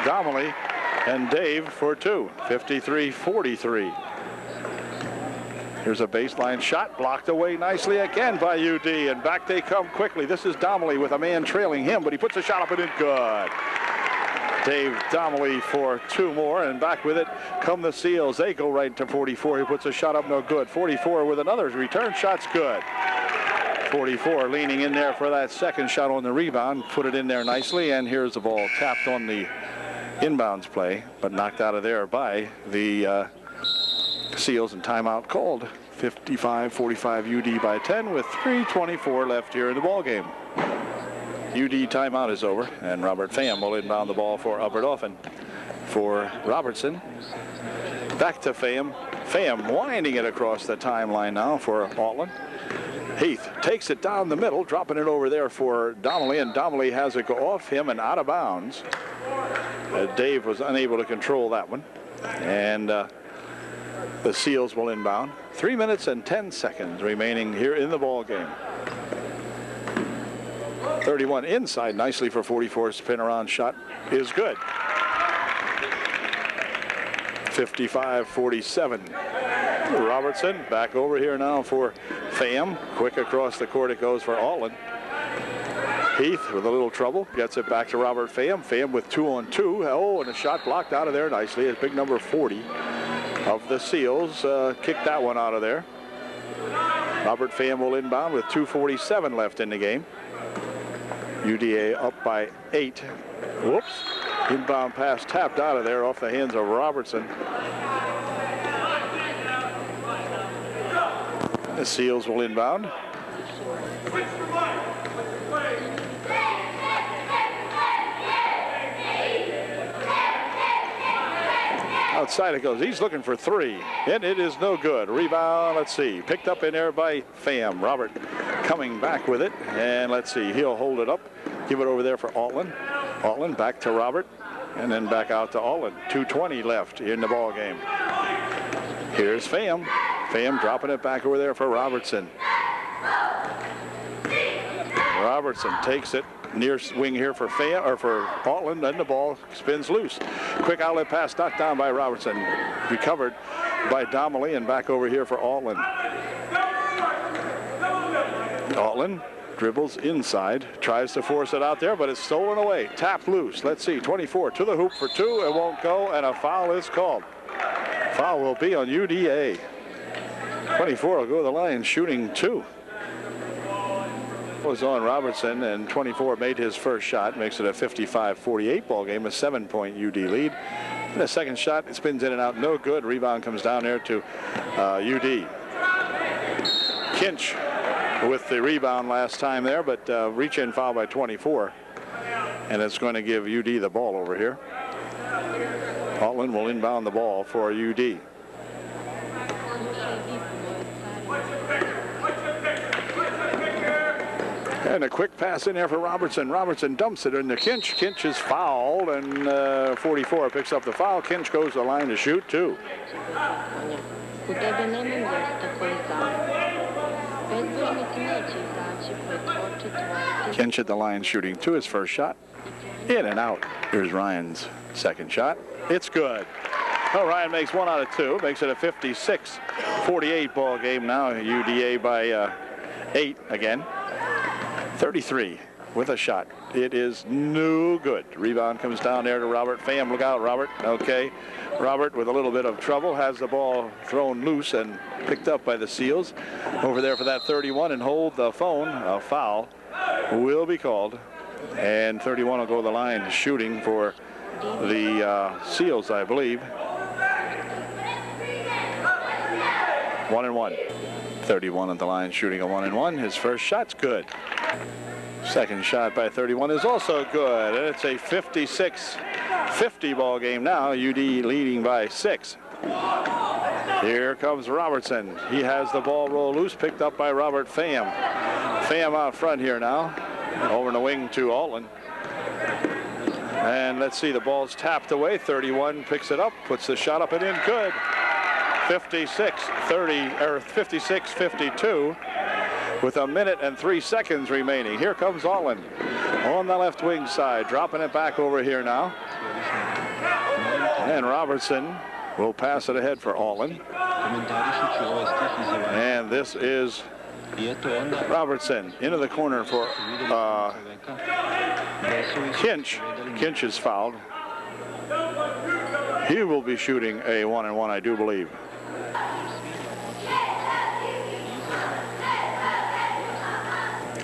Donnelly and Dave for 2. 53-43. Here's a baseline shot, blocked away nicely again by UD, and back they come quickly. This is Donnelly with a man trailing him, but he puts a shot up and in, good. Dave Donnelly for 2 more, and back with it come the Seals. They go right to 44. He puts a shot up, no good. 44 with another return shot's good. 44 leaning in there for that second shot on the rebound, put it in there nicely, and here's the ball tapped on the inbounds play, but knocked out of there by the Seals, and timeout called. 55-45 UD by 10 with 3:24 left here in the ball game. UD timeout is over, and Robert Pham will inbound the ball for Upperdoffin for Robertson. Back to Pham. Pham winding it across the timeline now for Altland. Heath takes it down the middle, dropping it over there for Donnelly, and Donnelly has it go off him and out of bounds. Dave was unable to control that one, and the Seals will inbound. 3 minutes and 10 seconds remaining here in the ball game. 31 inside nicely for 44. Spin around shot is good. 55-47. Robertson back over here now for Pham. Quick across the court it goes for Altland. Heath with a little trouble, gets it back to Robert Pham. Pham with 2-on-2. Oh, and a shot blocked out of there nicely. It's big number 40 of the Seals. Kicked that one out of there. Robert Pham will inbound with 2:47 left in the game. UDA up by 8. Whoops. Inbound pass tapped out of there off the hands of Robertson. The Seals will inbound. Outside it goes. He's looking for 3, and it is no good. Rebound, let's see. Picked up in there by Pham. Robert coming back with it, and let's see. He'll hold it up. Give it over there for Altland. Altland back to Robert, and then back out to Altland. 2:20 left in the ball game. Here's Pham. Pham dropping it back over there for Robertson. Robertson takes it near wing here for Pham, or for Altland, and the ball spins loose. Quick outlet pass knocked down by Robertson. Recovered by Donnelly, and back over here for Altland. Altland dribbles inside, tries to force it out there, but it's stolen away. Tapped loose. Let's see. 24 to the hoop for 2. It won't go, and a foul is called. Foul will be on UDA. 24 will go to the line shooting 2. Was on Robertson, and 24 made his first shot, makes it a 55-48 ball game, a 7-point UD lead. And the second shot, it spins in and out, no good. Rebound comes down there to UD. Kinch with the rebound last time there, but reach-in foul by 24, and it's going to give UD the ball over here. Altland will inbound the ball for UD. And a quick pass in there for Robertson. Robertson dumps it into Kinch. Kinch is fouled, and 44 picks up the foul. Kinch goes to the line to shoot 2. Kinch at the line shooting 2. His first shot. In and out. Here's Ryan's second shot. It's good. Oh, Ryan makes 1 out of 2. Makes it a 56-48 ball game now. UDA by 8 again. 33 with a shot. It is no good. Rebound comes down there to Robert Pham. Look out, Robert. Okay. Robert, with a little bit of trouble, has the ball thrown loose and picked up by the Seals. Over there for that 31 and hold the phone. A foul will be called. And 31 will go to the line shooting for the Seals, I believe. 1-1. 31 at the line shooting a 1-1. His first shot's good. Second shot by 31 is also good. And it's a 56-50 ball game now. UD leading by 6. Here comes Robertson. He has the ball roll loose, picked up by Robert Pham. Pham out front here now. Over the wing to Altland. And let's see, the ball's tapped away. 31 picks it up, puts the shot up and in. Good. 56-30 or 56-52 with a minute and 3 seconds remaining. Here comes Altland on the left wing side, dropping it back over here now. And Robertson will pass it ahead for Altland. And this is Robertson into the corner for Kinch. Kinch is fouled. He will be shooting a 1-1, I do believe.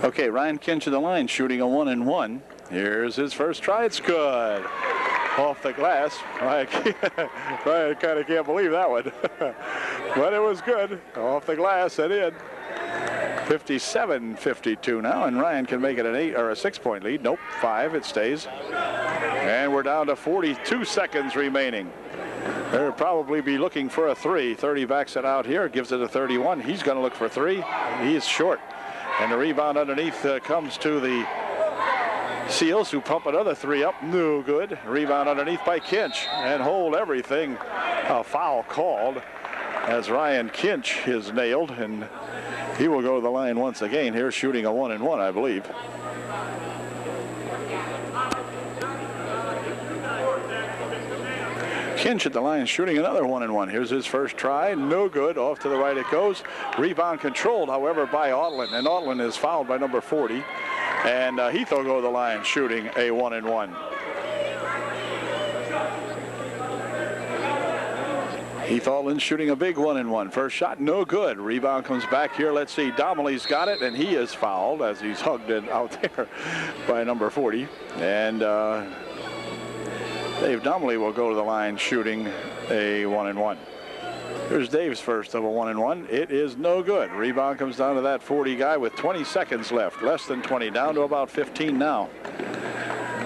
Okay, Ryan Kinch at the line shooting a 1-1. Here's his first try. It's good. Off the glass. Ryan kind of can't believe that one. But it was good. Off the glass and in. 57-52 now, and Ryan can make it an 8 or a 6-point lead. Nope, 5. It stays. And we're down to 42 seconds remaining. They'll probably be looking for a 3. 30 backs it out here, gives it a 31. He's going to look for 3. He's short. And the rebound underneath comes to the Seals, who pump another 3 up. No good. Rebound underneath by Kinch and hold everything. A foul called as Ryan Kinch is nailed, and he will go to the line once again here, shooting a 1-1, I believe. Kinch at the line shooting another 1-1. Here's his first try. No good. Off to the right it goes. Rebound controlled, however, by Altland. And Altland is fouled by number 40. And Heath will go to the line shooting a 1-1. Heath Altland shooting a big 1-1. First shot, no good. Rebound comes back here. Let's see. Domley's got it, and he is fouled as he's hugged it out there by number 40. And Dave Domley will go to the line shooting a 1-1. Here's Dave's first of a 1-1. It is no good. Rebound comes down to that 40 guy with 20 seconds left. Less than 20, down to about 15 now.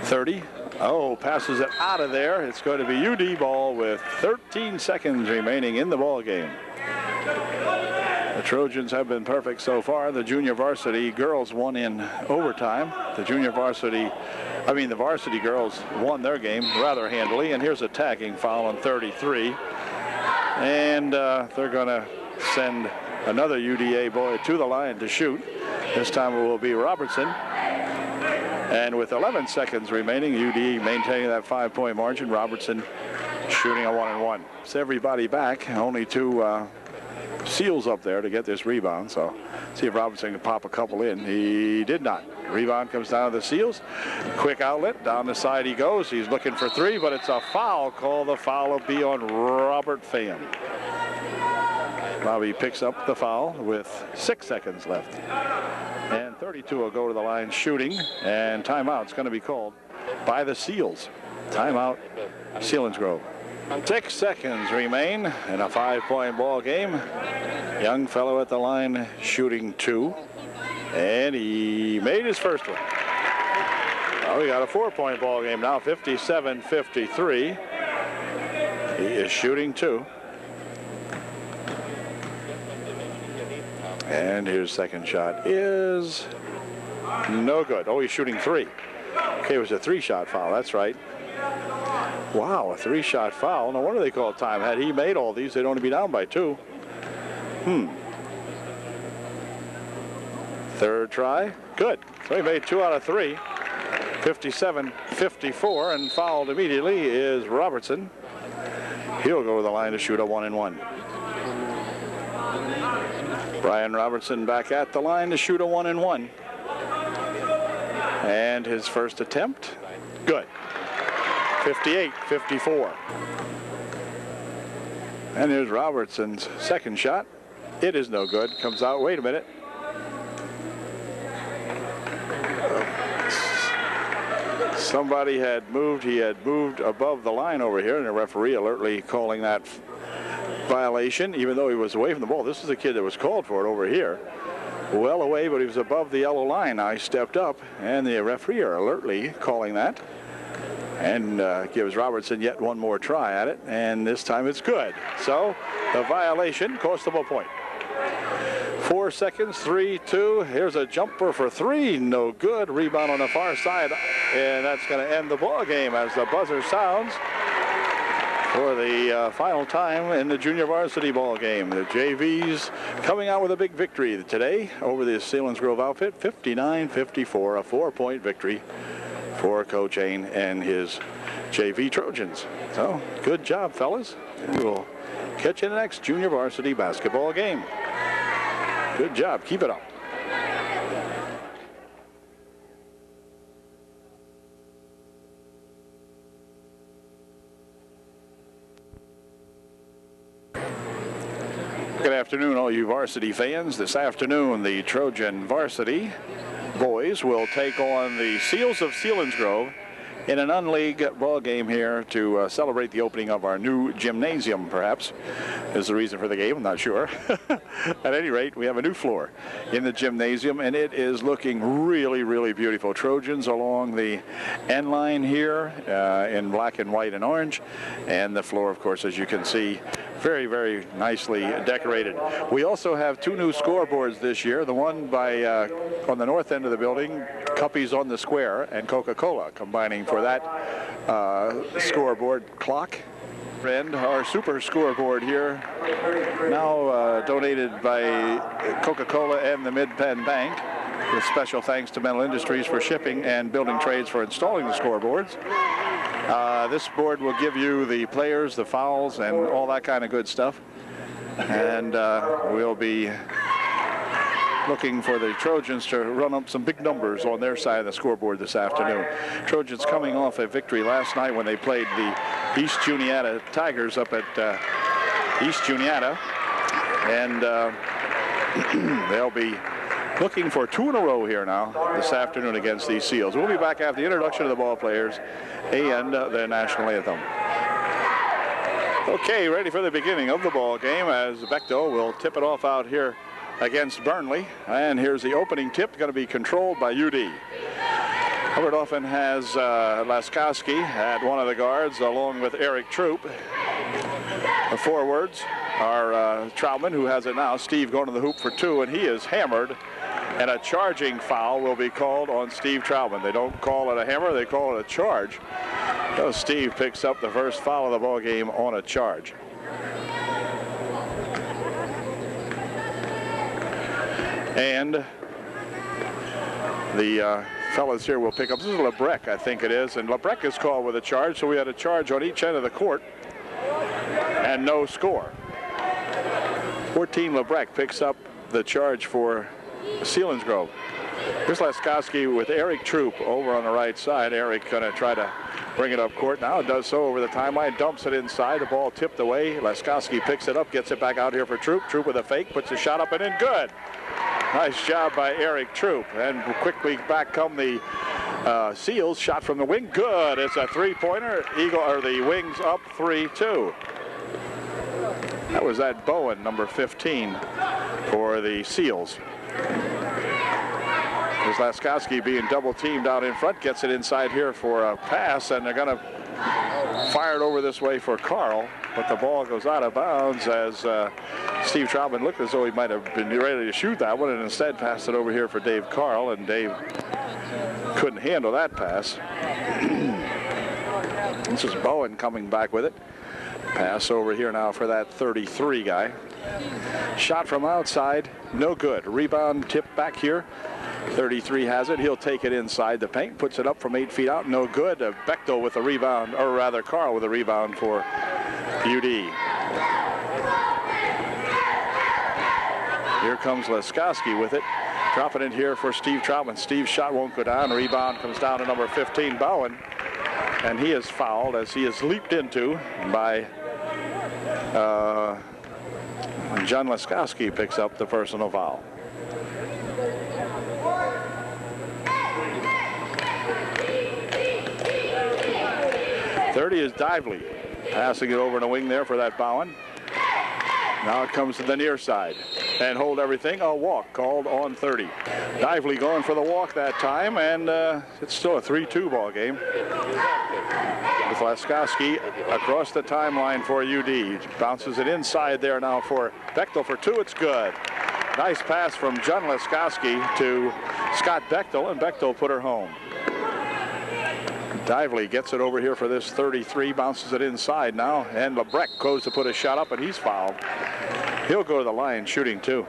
30. Oh, passes it out of there. It's going to be UD ball with 13 seconds remaining in the ball game. The Trojans have been perfect so far. The junior varsity girls won in overtime. The varsity girls won their game rather handily. And here's a tagging foul on 33. And they're going to send another UDA boy to the line to shoot. This time it will be Robertson. And with 11 seconds remaining, UD maintaining that 5-point margin. Robertson shooting a 1-1. It's everybody back. Only 2 Seals up there to get this rebound. So see if Robertson can pop a couple in. He did not. Rebound comes down to the Seals. Quick outlet. Down the side he goes. He's looking for 3, but it's a foul call. The foul will be on Robert Pham. Bobby picks up the foul with 6 seconds left. And 32 will go to the line shooting. And timeout's going to be called by the Seals. Timeout, Selinsgrove. 6 seconds remain in a 5-point ball game. Young fellow at the line shooting 2. And he made his first one. Well, we got a 4-point ball game now, 57-53. He is shooting 2. And his second shot is no good. Oh, he's shooting 3. Okay, it was a 3-shot foul. That's right. Wow, a 3-shot foul. No wonder they call time. Had he made all these, they'd only be down by 2. Third try. Good. So he made 2 out of 3. 57-54, and fouled immediately is Robertson. He'll go to the line to shoot a 1-1. Brian Robertson back at the line to shoot a 1-1. And his first attempt, good. 58-54. And here's Robertson's second shot. It is no good. Comes out. Wait a minute. Somebody had moved. He had moved above the line over here, and the referee alertly calling that violation, even though he was away from the ball. This is a kid that was called for it over here. Well away, but he was above the yellow line. Now he stepped up, and the referee are alertly calling that, and gives Robertson yet one more try at it, and this time it's good. So the violation cost him a point. 4 seconds, 3-2. Here's a jumper for three, no good. Rebound on the far side, and that's going to end the ball game as the buzzer sounds for the final time in the junior varsity ball game. The JVs coming out with a big victory today over the Selinsgrove outfit, 59-54, a 4-point victory for Coach Ain and his JV Trojans. So good job, fellas. We will catch you in the next junior varsity basketball game. Good job. Keep it up. Good afternoon, all you varsity fans. This afternoon, the Trojan varsity boys will take on the Seals of Selinsgrove in an unleague ball game here to celebrate the opening of our new gymnasium, perhaps, is the reason for the game. I'm not sure. At any rate, we have a new floor in the gymnasium, and it is looking really, really beautiful. Trojans along the end line here in black and white and orange, and the floor, of course, as you can see, very, very nicely decorated. We also have two new scoreboards this year. The one by on the north end of the building, Cuppies on the Square, and Coca-Cola combining for that scoreboard clock. And our super scoreboard here, now donated by Coca-Cola and the Mid-Penn Bank, with special thanks to Metal Industries for shipping and Building Trades for installing the scoreboards. This board will give you the players, the fouls, and all that kind of good stuff. And we'll be looking for the Trojans to run up some big numbers on their side of the scoreboard this afternoon. Trojans coming off a victory last night when they played the East Juniata Tigers up at East Juniata. And they'll be looking for two in a row here now this afternoon against these Seals. We'll be back after the introduction of the ball players and the national anthem. Okay, ready for the beginning of the ball game as Bechtel will tip it off out here against Burnley. And here's the opening tip, going to be controlled by UD. Hubbard-Offen has Laskowski at one of the guards along with Eric Troop. The forwards are Troutman, who has it now. Steve going to the hoop for two, and he is hammered. And a charging foul will be called on Steve Troutman. They don't call it a hammer, they call it a charge. So Steve picks up the first foul of the ball game on a charge. And the fellas here will pick up. This is Lebrecq, I think it is, and Lebrecq is called with a charge, so we had a charge on each end of the court and no score. 14 Lebrecq picks up the charge for Selinsgrove. Here's Laskowski with Eric Troop over on the right side. Eric going to try to bring it up court. Now does so over the timeline, dumps it inside. The ball tipped away. Laskowski picks it up, gets it back out here for Troop. Troop with a fake, puts a shot up and in. Good. Nice job by Eric Troop. And quickly back come the Seals. Shot from the wing. Good. It's a three-pointer. The Wings up 3-2. That was that Bowen, number 15, for the Seals. There's Laskowski being double-teamed out in front. Gets it inside here for a pass, and they're going to fire it over this way for Carl. But the ball goes out of bounds as Steve Troutman looked as though he might have been ready to shoot that one, and instead passed it over here for Dave Carl, and Dave couldn't handle that pass. This is Bowen coming back with it. Pass over here now for that 33 guy. Shot from outside, no good. Rebound tip back here. 33 has it. He'll take it inside the paint, puts it up from 8 feet out, no good. Bechtel with a rebound, or rather Carl with a rebound for UD. Here comes Laskowski with it. Dropping it here for Steve Troutman. Steve's shot won't go down. Rebound comes down to number 15, Bowen. And he is fouled as he is leaped into by John Leskowski. Picks up the personal foul. Is Dively passing it over in the wing there for that Bowen. Now it comes to the near side and hold everything. A walk called on 30. Dively going for the walk that time, and it's still a 3-2 ball game. With Leskowski across the timeline for UD. Bounces it inside there now for Bechtel for 2. It's good. Nice pass from John Leskowski to Scott Bechtel, and Bechtel put her home. Dively gets it over here for this 33, bounces it inside now, and Lebrecht goes to put a shot up, and he's fouled. He'll go to the line shooting 2.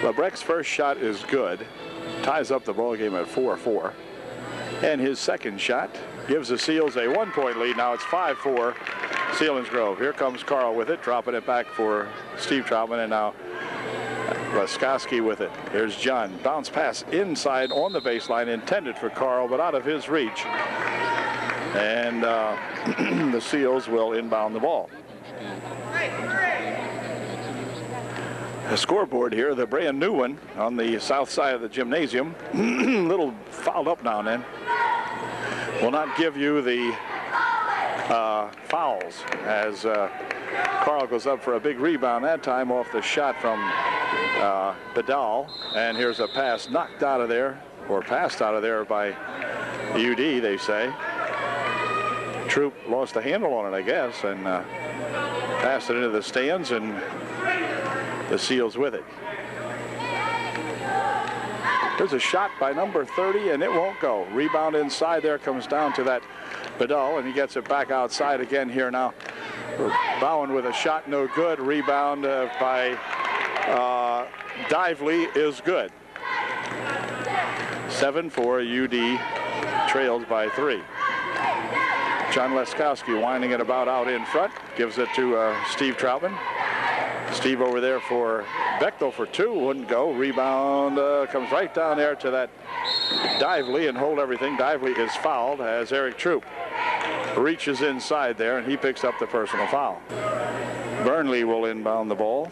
Lebrecht's first shot is good, ties up the ball game at 4-4, and his second shot gives the Seals a 1-point lead. Now it's 5-4 Selinsgrove. Here comes Carl with it, dropping it back for Steve Troutman, and now Leskowski with it. Here's John. Bounce pass inside on the baseline, intended for Carl, but out of his reach. And the Seals will inbound the ball. The scoreboard here, the brand new one on the south side of the gymnasium. Little fouled up now and then. Will not give you the fouls as Carl goes up for a big rebound that time off the shot from Vidal, and here's a pass knocked out of there, or passed out of there by UD, they say. Troop lost the handle on it, I guess, and passed it into the stands, and the Seals with it. There's a shot by number 30, and it won't go. Rebound inside there, comes down to that Vidal, and he gets it back outside again here now. Bowen with a shot, no good. Rebound by Dively is good. 7-4, UD trails by 3. John Leskowski winding it about out in front, gives it to Steve Troutman. Steve over there for Bechtel for 2, wouldn't go. Rebound comes right down there to that Dively and hold everything. Dively is fouled as Eric Troop reaches inside there, and he picks up the personal foul. Burnley will inbound the ball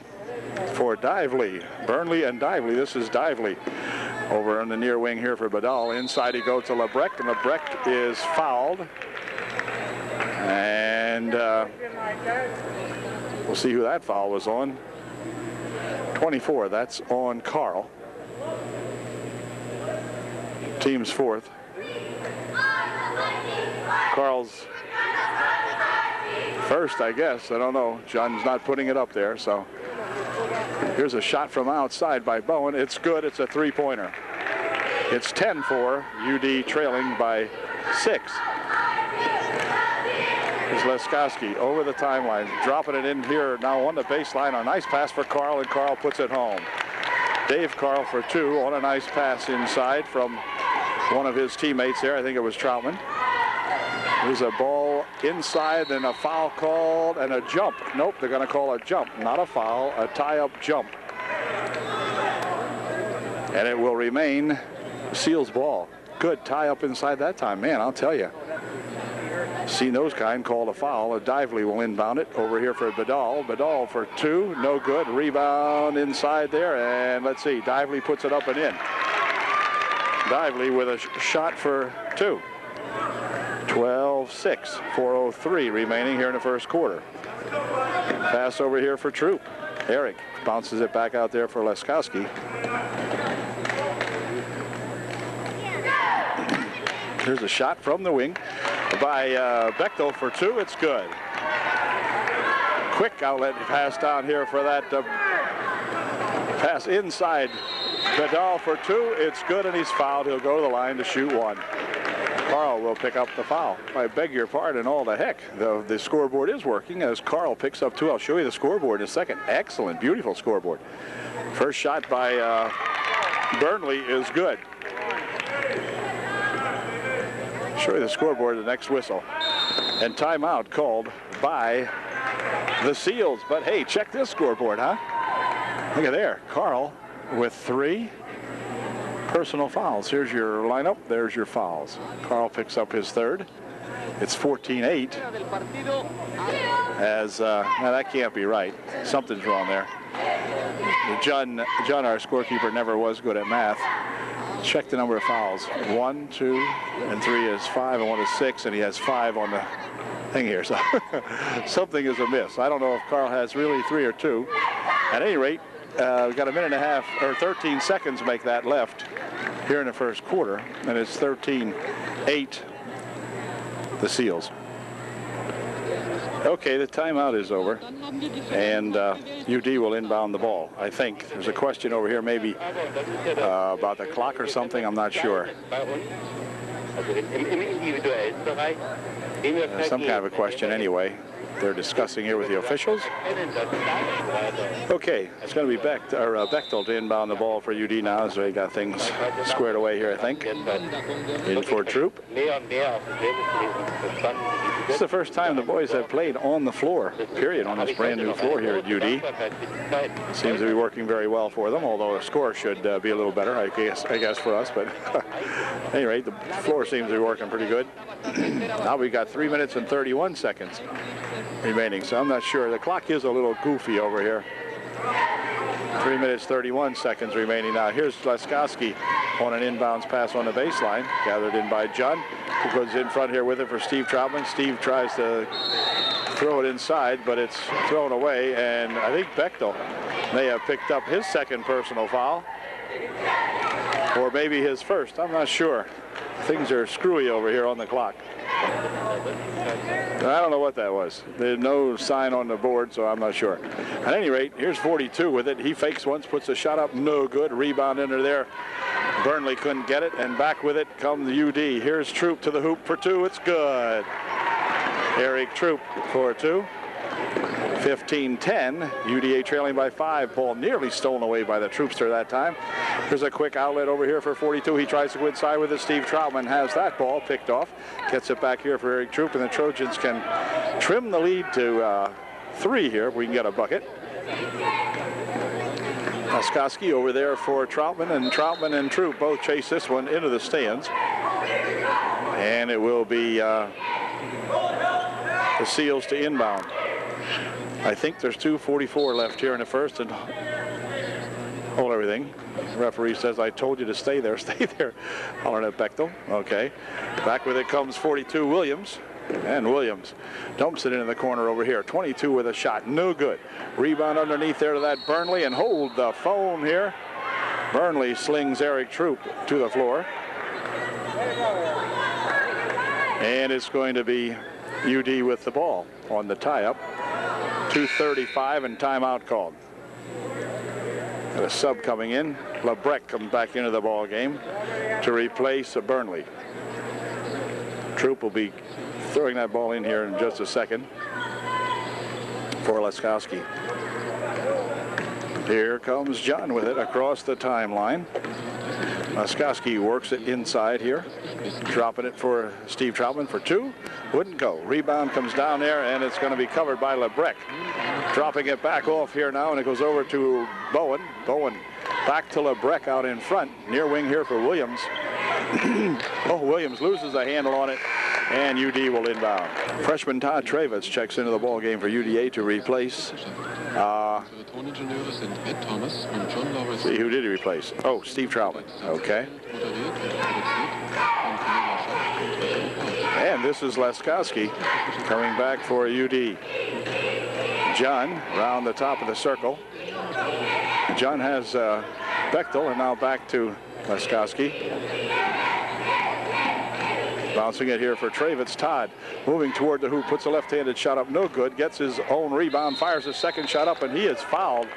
for Dively. Burnley and Dively. This is Dively over on the near wing here for Vidal. Inside he goes to Lebrecht, and Lebrecht is fouled. And we'll see who that foul was on. 24, that's on Carl. Team's 4th. Carl's first, I guess. I don't know. John's not putting it up there, so here's a shot from outside by Bowen. It's good. It's a 3-pointer. It's 10-4. UD trailing by 6. Here's Leskowski over the timeline, dropping it in here now on the baseline. A nice pass for Carl, and Carl puts it home. Dave Carl for 2 on a nice pass inside from one of his teammates there. I think it was Troutman. There's a ball inside, and a foul called, and a jump. Nope, they're going to call a jump, not a foul, a tie-up jump. And it will remain Seals ball. Good tie-up inside that time. Man, I'll tell you. Seen those kind called a foul. Dively will inbound it over here for Vidal. Vidal for 2, no good. Rebound inside there, and let's see. Dively puts it up and in. Dively with a shot for 2. 12-6, 4:03 remaining here in the first quarter. Pass over here for Troop. Eric bounces it back out there for Leskowski. Here's a shot from the wing by Bechtel for 2. It's good. Quick outlet pass down here for that pass inside. Vidal for 2. It's good, and he's fouled. He'll go to the line to shoot 1. Carl will pick up the foul. I beg your pardon, all the heck. The scoreboard is working as Carl picks up 2. I'll show you the scoreboard in a second. Excellent, beautiful scoreboard. First shot by Burnley is good. Show you the scoreboard at the next whistle. And timeout called by the Seals. But hey, check this scoreboard, huh? Look at there. Carl with 3 personal fouls. Here's your lineup. There's your fouls. Carl picks up his 3rd. It's 14-8. As now that can't be right. Something's wrong there. John, our scorekeeper, never was good at math. Check the number of fouls. 1, 2, and 3 is 5, and 1 is 6, and he has 5 on the thing here. So something is amiss. I don't know if Carl has really 3 or 2. At any rate, we've got a minute and a half, or 13 seconds to make that left here in the first quarter, and it's 13-8, the Seals. Okay, the timeout is over, and UD will inbound the ball. I think there's a question over here, maybe about the clock or something. I'm not sure. Some kind of a question anyway. They're discussing here with the officials. Okay, it's going to be Bechtel to inbound the ball for UD now, as they got things squared away here, I think. In for Troop. This is the first time the boys have played on the floor, period, on this brand new floor here at UD. Seems to be working very well for them, although the score should be a little better, I guess for us. But at any rate, the floor seems to be working pretty good. Now we've got 3 minutes and 31 seconds remaining, so I'm not sure. The clock is a little goofy over here. 3 minutes, 31 seconds remaining now. Here's Laskowski on an inbounds pass on the baseline, gathered in by John, who goes in front here with it for Steve Troutman. Steve tries to throw it inside, but it's thrown away, and I think Bechtel may have picked up his 2nd personal foul, or maybe his 1st. I'm not sure. Things are screwy over here on the clock. I don't know what that was. There's no sign on the board, so I'm not sure. At any rate, here's 42 with it. He fakes once, puts a shot up, no good. Rebound under there. Burnley couldn't get it, and back with it come the UD. Here's Troop to the hoop for 2. It's good. Eric Troop for 2. 15-10. UDA trailing by 5. Ball nearly stolen away by the Troopster that time. There's a quick outlet over here for 42. He tries to go inside with it. Steve Troutman has that ball picked off. Gets it back here for Eric Troop, and the Trojans can trim the lead to 3 here if we can get a bucket. Laskowski over there for Troutman and Troop both chase this one into the stands. And it will be the Seals to inbound. I think there's 2:44 left here in the first, and hold everything. The referee says, I told you to stay there, stay there. Hollering at Bechtel. Okay. Back with it comes 42 Williams. And Williams dumps it into the corner over here. 22 with a shot. No good. Rebound underneath there to that Burnley, and hold the phone here. Burnley slings Eric Troop to the floor. And it's going to be UD with the ball on the tie-up. 2:35 and timeout called. And a sub coming in. Lebrecht comes back into the ball game to replace Burnley. Troop will be throwing that ball in here in just a second for Laskowski. Here comes John with it across the timeline. Laskowski works it inside here, dropping it for Steve Troutman for 2. Wouldn't go. Rebound comes down there, and it's going to be covered by Lebrecht. Dropping it back off here now, and it goes over to Bowen. Bowen back to Lebrecht out in front. Near wing here for Williams. Oh, Williams loses a handle on it, and UD will inbound. Freshman Todd Travitz checks into the ball game for UDA to replace. See, who did he replace? Oh, Steve Troutman. Okay. And this is Laskowski coming back for UD. John around the top of the circle. John has Bechtel, and now back to Laskowski. Bouncing it here for Travitz. Todd moving toward the hoop, puts a left-handed shot up, no good, gets his own rebound, fires his second shot up, and he is fouled.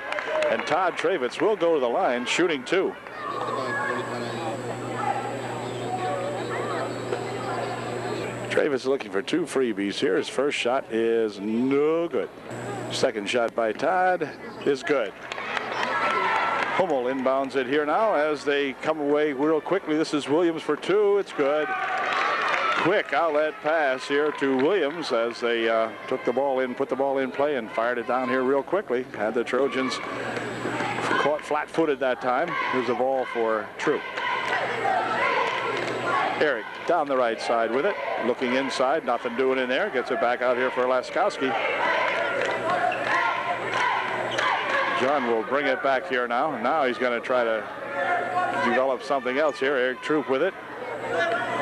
And Todd Travitz will go to the line, shooting 2. Travitz is looking for 2 freebies here. His first shot is no good. Second shot by Todd is good. Hummel inbounds it here now as they come away real quickly. This is Williams for 2. It's good. Quick outlet pass here to Williams as they took the ball in, put the ball in play, and fired it down here real quickly. Had the Trojans Caught flat-footed that time. Here's a ball for Troop. Eric down the right side with it. Looking inside. Nothing doing in there. Gets it back out here for Laskowski. John will bring it back here now. Now he's going to try to develop something else here. Eric Troop with it.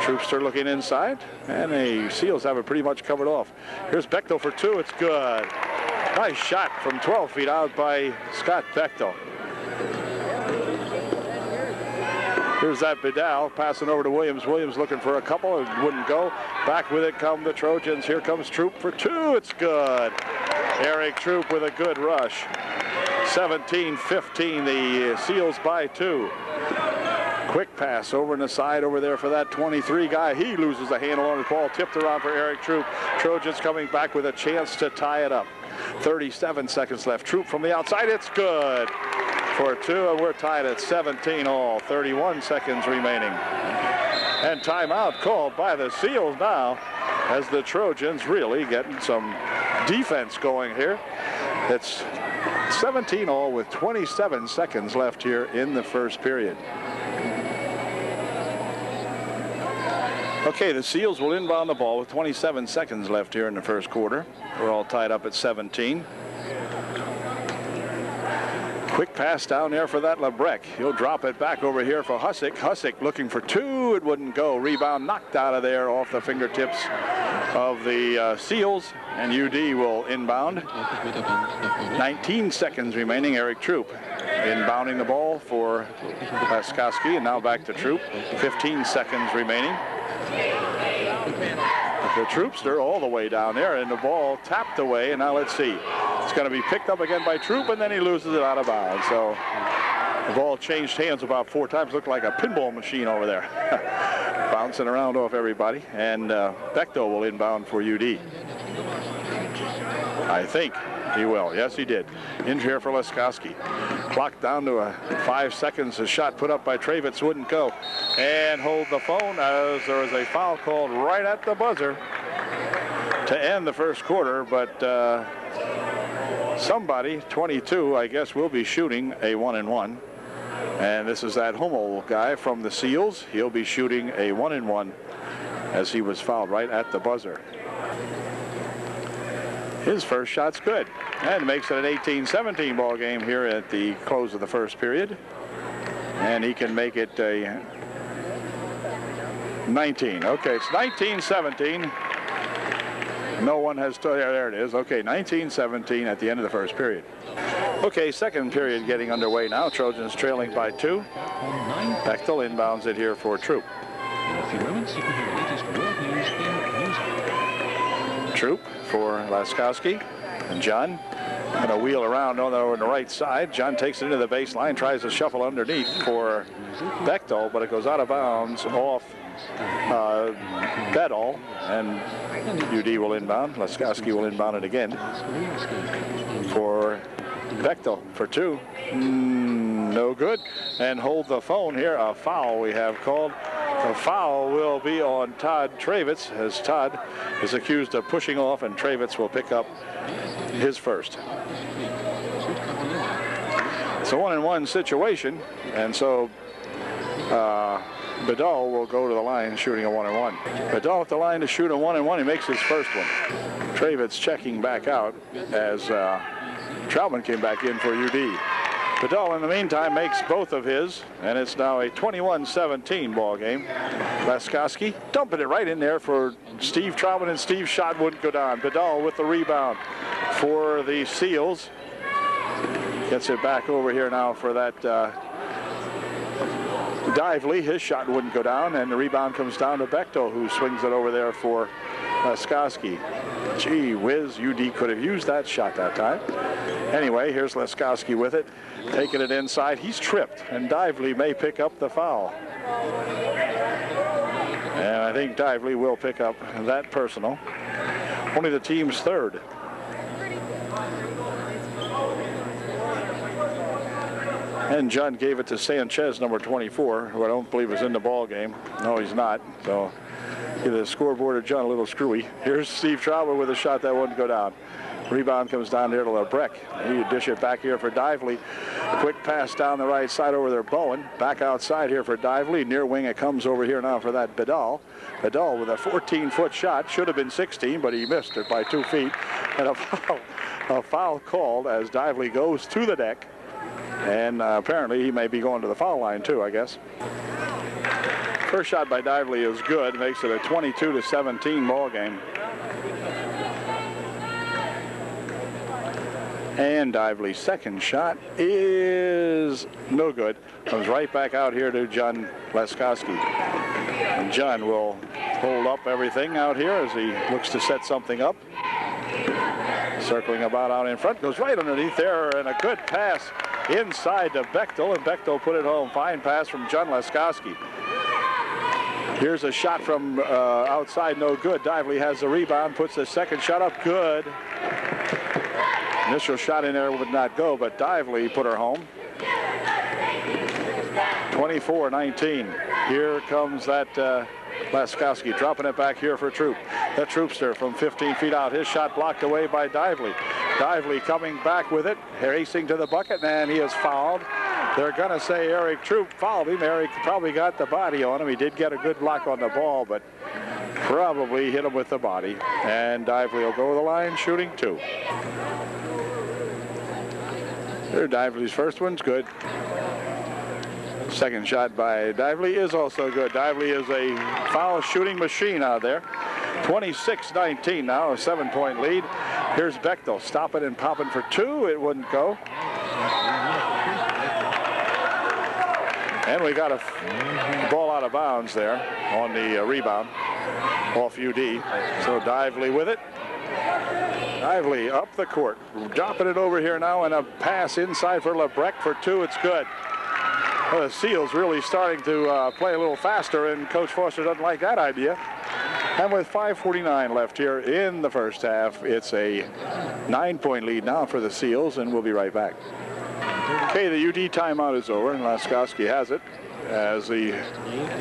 Troopster looking inside. And the Seals have it pretty much covered off. Here's Bechtel for two. It's good. Nice shot from 12 feet out by Scott Bechtel. Here's that Vidal passing over to Williams. Williams looking for a couple. It wouldn't go. Back with it come the Trojans. Here comes Troop for two. It's good. Eric Troop with a good rush. 17-15. The Seals by two. Quick pass over on the side over there for that 23 guy. He loses the handle on the ball. Tipped around for Eric Troop. Trojans coming back with a chance to tie it up. 37 seconds left. Troop from the outside. It's good for two, and we're tied at 17 all. 31 seconds remaining. And timeout called by the Seals now as the Trojans really getting some defense going here. It's 17 all with 27 seconds left here in the first period. Okay, the Seals will inbound the ball with 27 seconds left here in the first quarter. We're all tied up at 17. Quick pass down there for that Lebrecq. He'll drop it back over here for Hussick. Hussick looking for two. It wouldn't go. Rebound knocked out of there off the fingertips of the Seals. And UD will inbound. 19 seconds remaining. Eric Troop inbounding the ball for Laskowski. And now back to Troop. 15 seconds remaining. The Troopster all the way down there, and the ball tapped away. And now let's see. It's going to be picked up again by Troop, and then he loses it out of bounds. So the ball changed hands about 4 times. Looked like a pinball machine over there. Bouncing around off everybody. And Bechtel will inbound for UD. I think he will. Yes, he did. In here for Laskowski. Clock down to 5 seconds. A shot put up by Travitz wouldn't go. And hold the phone as there was a foul called right at the buzzer to end the first quarter. But somebody, 22, I guess, will be shooting a 1-and-1. And this is that Hummel guy from the Seals. He'll be shooting a 1-and-1 as he was fouled right at the buzzer. His first shot's good, and makes it an 18-17 ball game here at the close of the first period. And he can make it a 19. Okay, it's 19-17. No one has there it is. Okay, 19-17 at the end of the first period. Okay, second period getting underway now. Trojans trailing by 2. Bechtel inbounds it here for Troop. In a few moments, you can hear the latest world news in music. Troop for Laskowski. And John going to wheel around on the right side. John takes it into the baseline, tries to shuffle underneath for Bechtel, but it goes out of bounds off Bedall, and UD will inbound. Laskowski will inbound it again for Bechtel for 2. No good. And hold the phone here. A foul we have called. The foul will be on Todd Travitz, as Todd is accused of pushing off, and Travitz will pick up his first. It's a 1-and-1 situation, and so Bedall will go to the line shooting a 1-and-1. Bedall at the line to shoot a 1-and-1. He makes his first one. Travitz checking back out as Troutman came back in for UD. Bedall, in the meantime, makes both of his, and it's now a 21-17 ball game. Laskowski dumping it right in there for Steve Troutman, and Steve's shot wouldn't go down. Bedall with the rebound for the Seals. Gets it back over here now for that Dively. His shot wouldn't go down, and the rebound comes down to Bechtel, who swings it over there for Laskowski. Gee whiz, UD could have used that shot that time. Anyway, here's Laskowski with it, taking it inside. He's tripped, and Dively may pick up the foul. And I think Dively will pick up that personal. Only the team's third. And John gave it to Sanchez, number 24, who I don't believe is in the ball game. No, he's not. So give the scoreboard of John a little screwy. Here's Steve Troutman with a shot that wouldn't go down. Rebound comes down there to LeBrecq. He dish it back here for Dively. Quick pass down the right side over there, Bowen. Back outside here for Dively. Near wing, it comes over here now for that Bedell. Bedell with a 14-foot shot. Should have been 16, but he missed it by 2 feet. And a foul called as Dively goes to the deck. And apparently he may be going to the foul line too, I guess. First shot by Dively is good. Makes it a 22-17 ball game. And Dively's second shot is no good. Comes right back out here to John Laskowski. And John will hold up everything out here as he looks to set something up. Circling about out in front. Goes right underneath there, and a good pass inside to Bechtel, and Bechtel put it home. Fine pass from John Laskowski. Here's a shot from outside, no good. Dively has the rebound, puts the second shot up, good. Initial shot in there would not go, but Dively put her home. 24-19. Here comes that Laskowski dropping it back here for Troop. The Troopster from 15 feet out. His shot blocked away by Dively. Dively coming back with it, racing to the bucket, and he is fouled. They're going to say Eric Troop fouled him. Eric probably got the body on him. He did get a good block on the ball, but probably hit him with the body. And Dively will go to the line shooting 2. There, Dively's first one's good. Second shot by Dively is also good. Dively is a foul shooting machine out there. 26-19 now, a 7-point lead. Here's Bechtel stopping and popping for 2. It wouldn't go. And we got a ball out of bounds there on the rebound off UD. So Dively with it. Dively up the court, dropping it over here now, and a pass inside for LeBrecq for 2. It's good. Well, the Seals really starting to play a little faster, and Coach Foster doesn't like that idea. And with 5:49 left here in the first half, it's a 9-point lead now for the Seals, and we'll be right back. Okay, the UD timeout is over, and Laskowski has it as the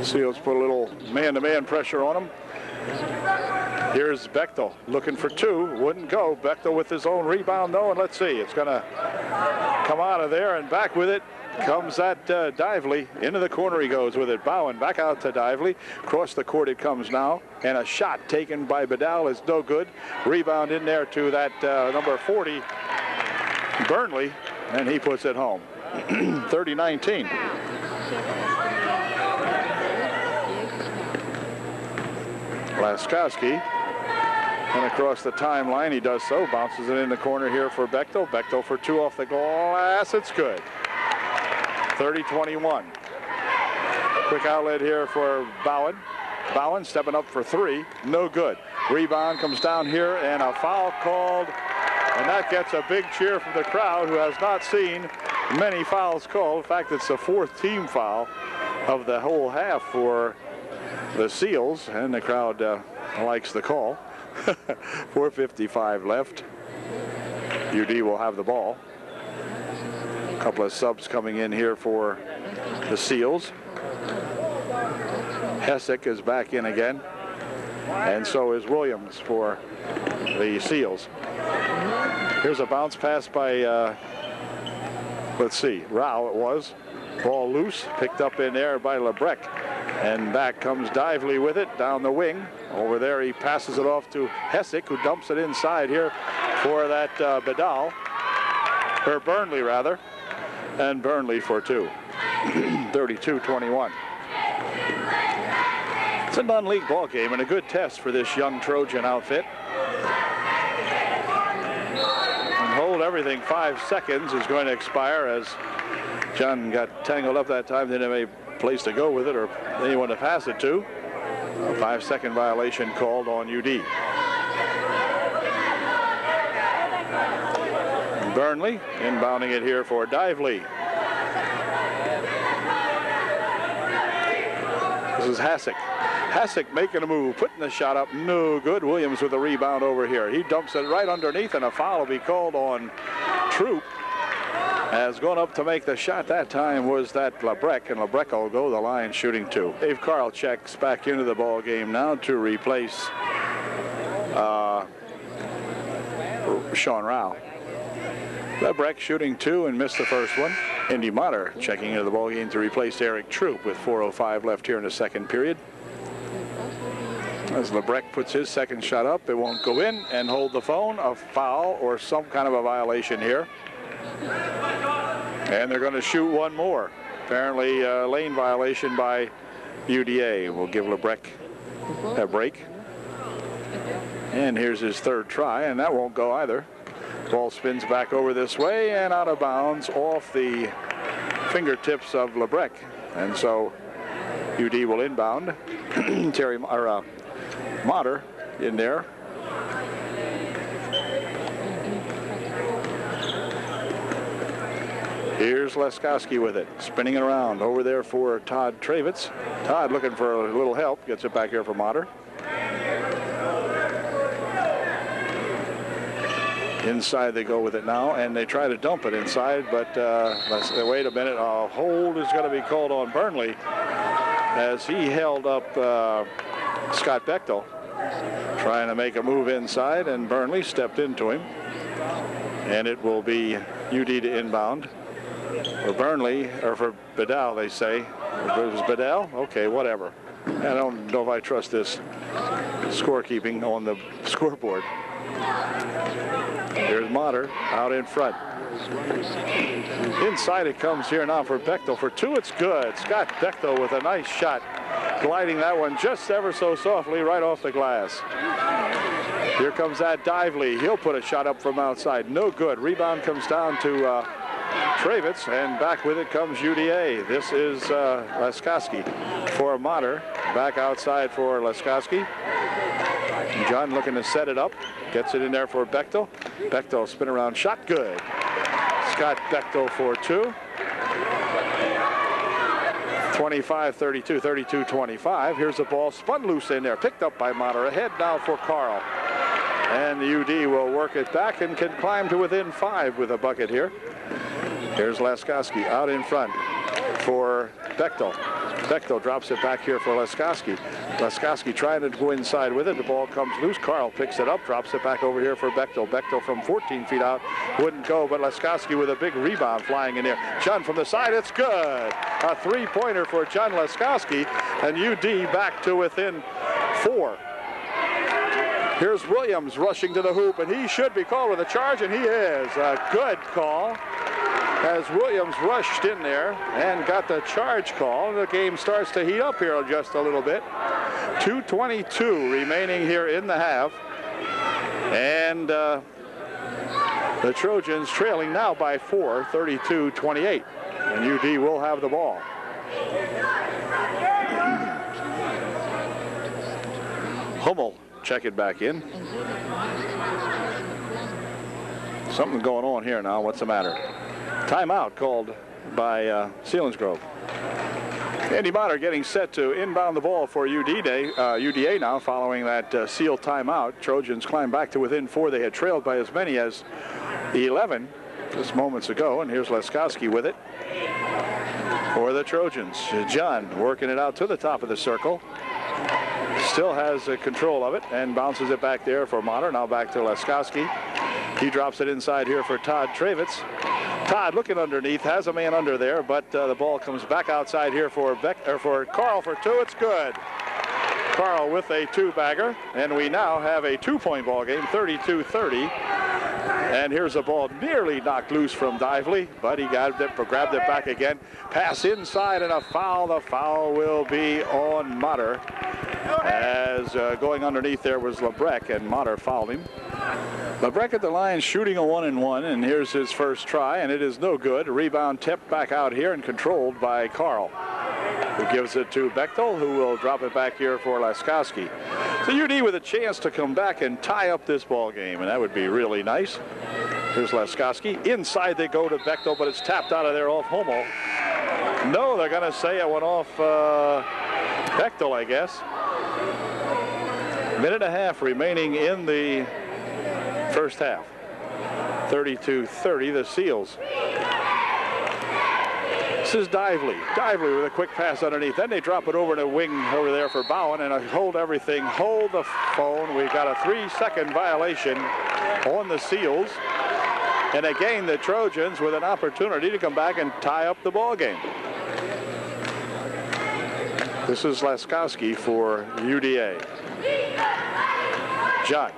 Seals put a little man-to-man pressure on him. Here's Bechtel looking for 2. Wouldn't go. Bechtel with his own rebound, though, and let's see. It's going to come out of there, and back with it comes that Dively. Into the corner he goes with it. Bowen back out to Dively. Across the court it comes now, and a shot taken by Bedell is no good. Rebound in there to that number 40, Burnley, and he puts it home. 30-19. Laskowski, and across the timeline he does so, bounces it in the corner here for Bechtel. Bechtel for 2 off the glass. It's good. 30-21. Quick outlet here for Bowen. Bowen stepping up for 3. No good. Rebound comes down here, and a foul called, and that gets a big cheer from the crowd, who has not seen many fouls called. In fact, it's the 4th team foul of the whole half for the Seals, and the crowd likes the call. 4:55 left. UD will have the ball. A couple of subs coming in here for the Seals. Hessick is back in again, and so is Williams for the Seals. Here's a bounce pass by, let's see, Rao it was. Ball loose, picked up in there by LeBrecq. And back comes Dively with it down the wing. Over there he passes it off to Hessick, who dumps it inside here for that Bedell, or Burnley rather. And Burnley for 2. 32-21. It's a non-league ball game and a good test for this young Trojan outfit. And hold everything. 5 seconds is going to expire as John got tangled up that time. Didn't have any place to go with it or anyone to pass it to. A 5-second violation called on UD. Burnley inbounding it here for Dively. This is Hessick. Hessick making a move, putting the shot up, no good. Williams with a rebound over here. He dumps it right underneath, and a foul will be called on Troop. Has gone up to make the shot. That time was that LeBrecq, and LeBrecq will go the line shooting 2. Dave Carl checks back into the ball game now to replace Sean Rao. Lebrecht shooting 2 and missed the first one. Indy Motter checking into the ballgame to replace Eric Troop with 4:05 left here in the second period. As Lebrecht puts his second shot up, it won't go in, and hold the phone, a foul or some kind of a violation here. And they're going to shoot one more. Apparently lane violation by UDA. We'll give Lebrecht a break. And here's his third try, and that won't go either. Ball spins back over this way and out of bounds off the fingertips of Lebrecht. And so UD will inbound. Motter in there. Here's Leskowski with it, spinning it around over there for Todd Travitz. Todd looking for a little help, gets it back here for Motter. Inside they go with it now, and they try to dump it inside, but wait a minute, a hold is going to be called on Burnley as he held up Scott Bechtel, trying to make a move inside, and Burnley stepped into him. And it will be UD to inbound. For Burnley, or for Bedell, they say. It was Bedell? Okay, whatever. I don't know if I trust this scorekeeping on the scoreboard. Here's Motter out in front. Inside it comes here now for Bechtel. For 2, it's good. Scott Bechtel with a nice shot, gliding that one just ever so softly right off the glass. Here comes that Dively. He'll put a shot up from outside. No good. Rebound comes down to Travitz, and back with it comes UDA. This is Leskowski for Motter. Back outside for Leskowski. John looking to set it up. Gets it in there for Bechtel. Bechtel spin around shot. Good. Scott Bechtel for 2. 25-32, 32-25. Here's the ball spun loose in there. Picked up by Motter. Ahead now for Carl. And the UD will work it back and can climb to within 5 with a bucket here. Here's Leskowski out in front for Bechtel. Bechtel drops it back here for Leskowski. Leskowski trying to go inside with it. The ball comes loose. Carl picks it up, drops it back over here for Bechtel. Bechtel from 14 feet out wouldn't go, but Leskowski with a big rebound flying in there. John from the side, it's good. A three-pointer for John Leskowski, and UD back to within 4. Here's Williams rushing to the hoop, and he should be called with a charge, and he is. A good call as Williams rushed in there and got the charge call. The game starts to heat up here just a little bit. 2:22 remaining here in the half. And the Trojans trailing now by 4, 32-28. And UD will have the ball. Hummel check it back in. Something going on here now. What's the matter? Timeout called by Selinsgrove. Andy Motter getting set to inbound the ball for UDA now following that seal timeout. Trojans climb back to within 4. They had trailed by as many as 11 just moments ago. And here's Leskowski with it for the Trojans. John working it out to the top of the circle. Still has control of it and bounces it back there for Motter. Now back to Leskowski. He drops it inside here for Todd Travitz. Todd looking underneath, has a man under there, but the ball comes back outside here for Carl for 2. It's good. Carl with a 2-bagger, and we now have a 2-point ball game, 32-30. And here's a ball nearly knocked loose from Dively, but he grabbed it back again. Pass inside and a foul. The foul will be on Motter. As going underneath there was Lebrecht, and Motter fouled him. Lebrecht at the line shooting a 1-and-1, and here's his first try, and it is no good. Rebound tipped back out here and controlled by Carl, who gives it to Bechtel, who will drop it back here for Leskowski. So UD with a chance to come back and tie up this ball game, and that would be really nice. Here's Leskowski. Inside they go to Bechtel, but it's tapped out of there off Hummel. No, they're going to say it went off Bechtel, I guess. Minute and a half remaining in the first half. 32-30, the Seals. This is Dively. Dively with a quick pass underneath. Then they drop it over to wing over there for Bowen, and hold everything. Hold the phone. We've got a 3-second violation on the Seals. And again, the Trojans with an opportunity to come back and tie up the ball game. This is Laskowski for UDA. John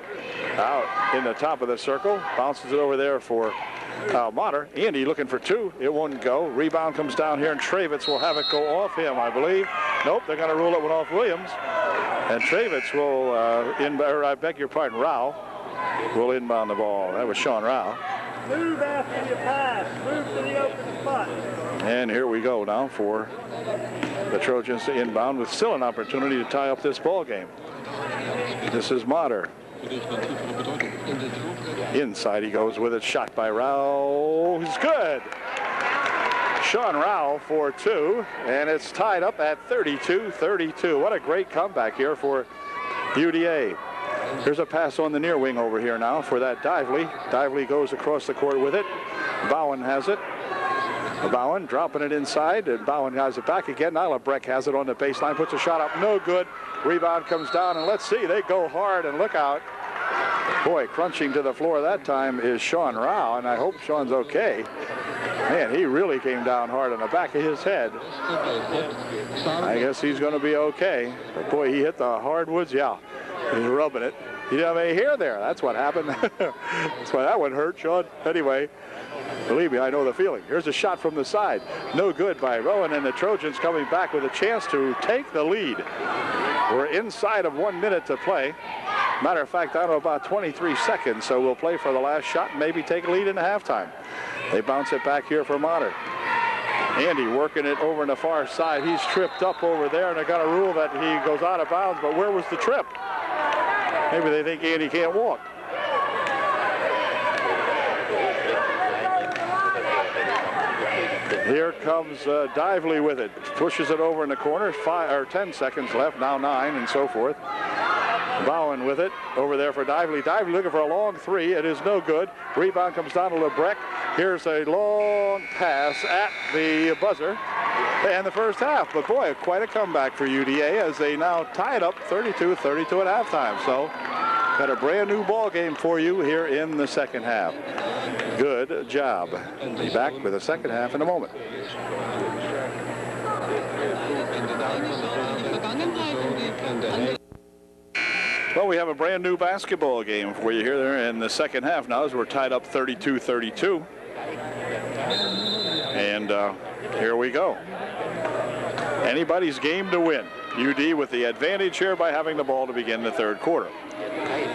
out in the top of the circle, bounces it over there for Motter. Andy looking for two. It won't go. Rebound comes down here, and Travitz will have it go off him, I believe. Nope, they're going to rule it one off Williams. And Travitz will, I beg your pardon, Rao will inbound the ball. That was Sean Rao. Move after you pass. Move to the open spot. And here we go now for the Trojans to inbound with still an opportunity to tie up this ball game. This is Motter. Inside he goes with it. Shot by Rao. He's good. Sean Rao for two. And it's tied up at 32-32. What a great comeback here for UDA. Here's a pass on the near wing over here now for that Dively. Dively goes across the court with it. Bowen has it. Bowen dropping it inside, and Bowen has it back again. Now LeBrecq has it on the baseline, puts a shot up, no good. Rebound comes down, and let's see, they go hard, and look out. Boy, crunching to the floor that time is Sean Rao, and I hope Sean's okay. Man, he really came down hard on the back of his head. I guess he's going to be okay. But boy, he hit the hardwoods. Yeah, he's rubbing it. He didn't have any hair there. That's what happened. That's why that one hurt, Sean. Anyway, believe me, I know the feeling. Here's a shot from the side. No good by Rowan, and the Trojans coming back with a chance to take the lead. We're inside of 1 minute to play. Matter of fact, I know about 23 seconds, so we'll play for the last shot and maybe take a lead in the halftime. They bounce it back here for Motter. Andy working it over on the far side. He's tripped up over there, and they're going to rule that he goes out of bounds, but where was the trip? Maybe they think Andy can't walk. Here comes Dively with it. Pushes it over in the corner. 10 seconds left, now 9, and so forth. Bowen with it over there for Dively. Dively looking for a long three. It is no good. Rebound comes down to LeBrecq. Here's a long pass at the buzzer and the first half. But boy, quite a comeback for UDA as they now tie it up 32-32 at halftime. So got a brand new ball game for you here in the second half. Good job. Be back with the second half in a moment. Well, we have a brand new basketball game for you here there in the second half now as we're tied up 32-32. And here we go. Anybody's game to win. UD with the advantage here by having the ball to begin the third quarter.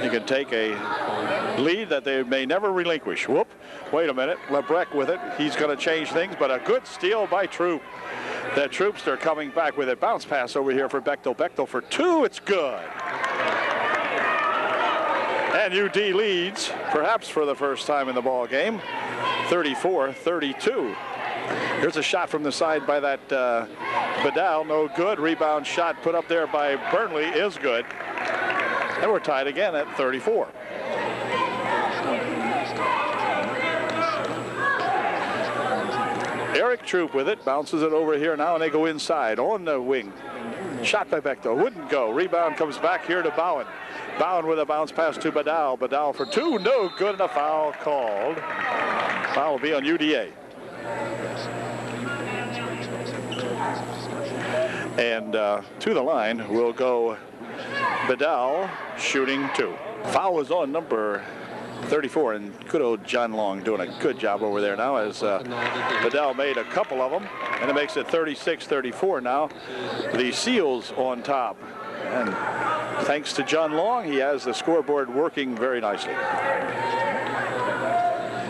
You can take a lead that they may never relinquish. Whoop, wait a minute. LeBrecq with it. He's going to change things, but a good steal by Troop. The Troops are coming back with it. Bounce pass over here for Bechtel. Bechtel for two. It's good. And UD leads, perhaps for the first time in the ball game, 34-32. Here's a shot from the side by that Vidal, no good. Rebound shot put up there by Burnley is good. And we're tied again at 34. Eric Troop with it, bounces it over here now, and they go inside on the wing. Shot by Bechtel, wouldn't go. Rebound comes back here to Bowen. Bowen with a bounce pass to Vidal. Vidal for two, no good, and a foul called. Foul will be on UDA. And to the line will go Vidal, shooting two. Foul was on number 34, and good old John Long doing a good job over there now as Vidal made a couple of them, and it makes it 36-34 now. The Seals on top, and thanks to John Long, he has the scoreboard working very nicely.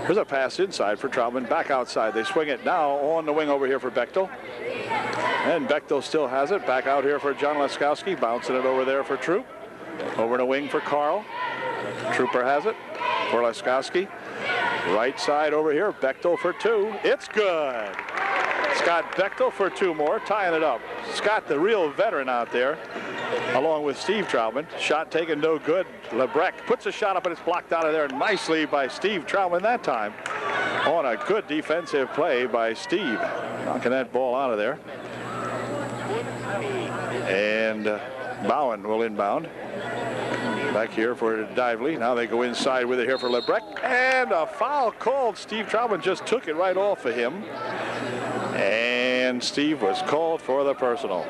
Here's a pass inside for Troutman, back outside. They swing it now on the wing over here for Bechtel. And Bechtel still has it. Back out here for John Laskowski, bouncing it over there for Troop. Over the wing for Carl. Trooper has it for Laskowski. Right side over here, Bechtel for two. It's good. Scott Bechtel for two more, tying it up. Scott, the real veteran out there, along with Steve Troutman. Shot taken, no good. LeBrecq puts a shot up, and it's blocked out of there nicely by Steve Troutman that time. On a good defensive play by Steve, knocking that ball out of there. And Bowen will inbound. Back here for Dively. Now they go inside with it here for Lebrecht. And a foul called. Steve Troutman just took it right off of him. And Steve was called for the personal.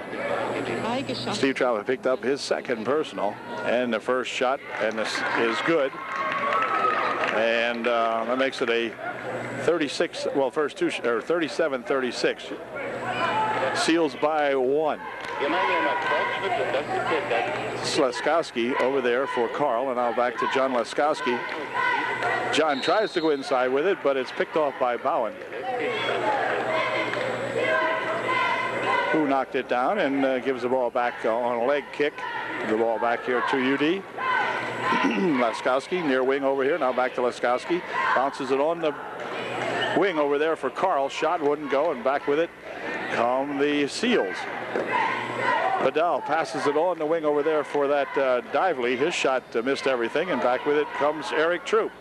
Steve Troutman picked up his second personal. And the first shot, and this is good. And that makes it a 36, well, first two, or 37-36. Seals by 1. Leskowski over there for Carl, and now back to John Leskowski. John tries to go inside with it, but it's picked off by Bowen, who knocked it down and gives the ball back on a leg kick. The ball back here to UD. Leskowski near wing over here. Now back to Leskowski. Bounces it on the wing over there for Carl. Shot wouldn't go, and back with it come the Seals. Vidal passes it on the wing over there for that Dively. His shot missed everything, and back with it comes Eric Troop.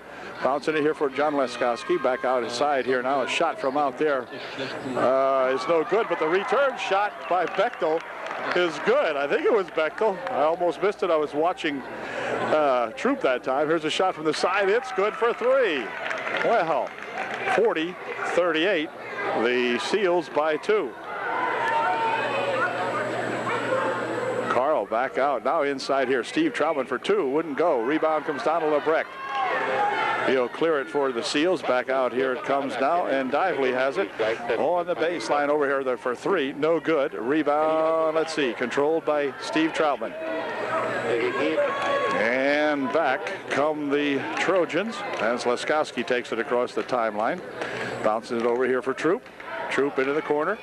Bouncing it here for John Leskowski. Back out his side here now. A shot from out there is no good, but the return shot by Bechtel is good. I think it was Bechtel. I almost missed it. I was watching Troop that time. Here's a shot from the side. It's good for 3. Well, 40-38. The Seals by 2. Carl back out. Now inside here. Steve Troutman for 2. Wouldn't go. Rebound comes down to Lebrecht. He'll clear it for the Seals. Back out here it comes now, and Dively has it on the baseline over here for 3. No good. Rebound, let's see, controlled by Steve Troutman. And back come the Trojans as Leskowski takes it across the timeline. Bounces it over here for Troop. Troop into the corner.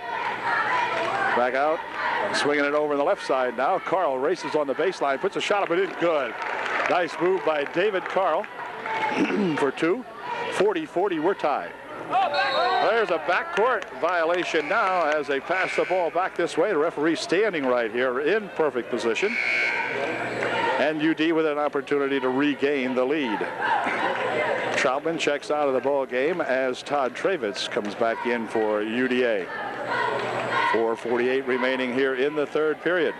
Back out. Swinging it over on the left side now. Carl races on the baseline. Puts a shot up and in. Good. Nice move by David Carl for 2. 40-40. We're tied. There's a backcourt violation now as they pass the ball back this way. The referee standing right here in perfect position. And UD with an opportunity to regain the lead. Troutman checks out of the ball game as Todd Travitz comes back in for UDA. 4:48 remaining here in the third period.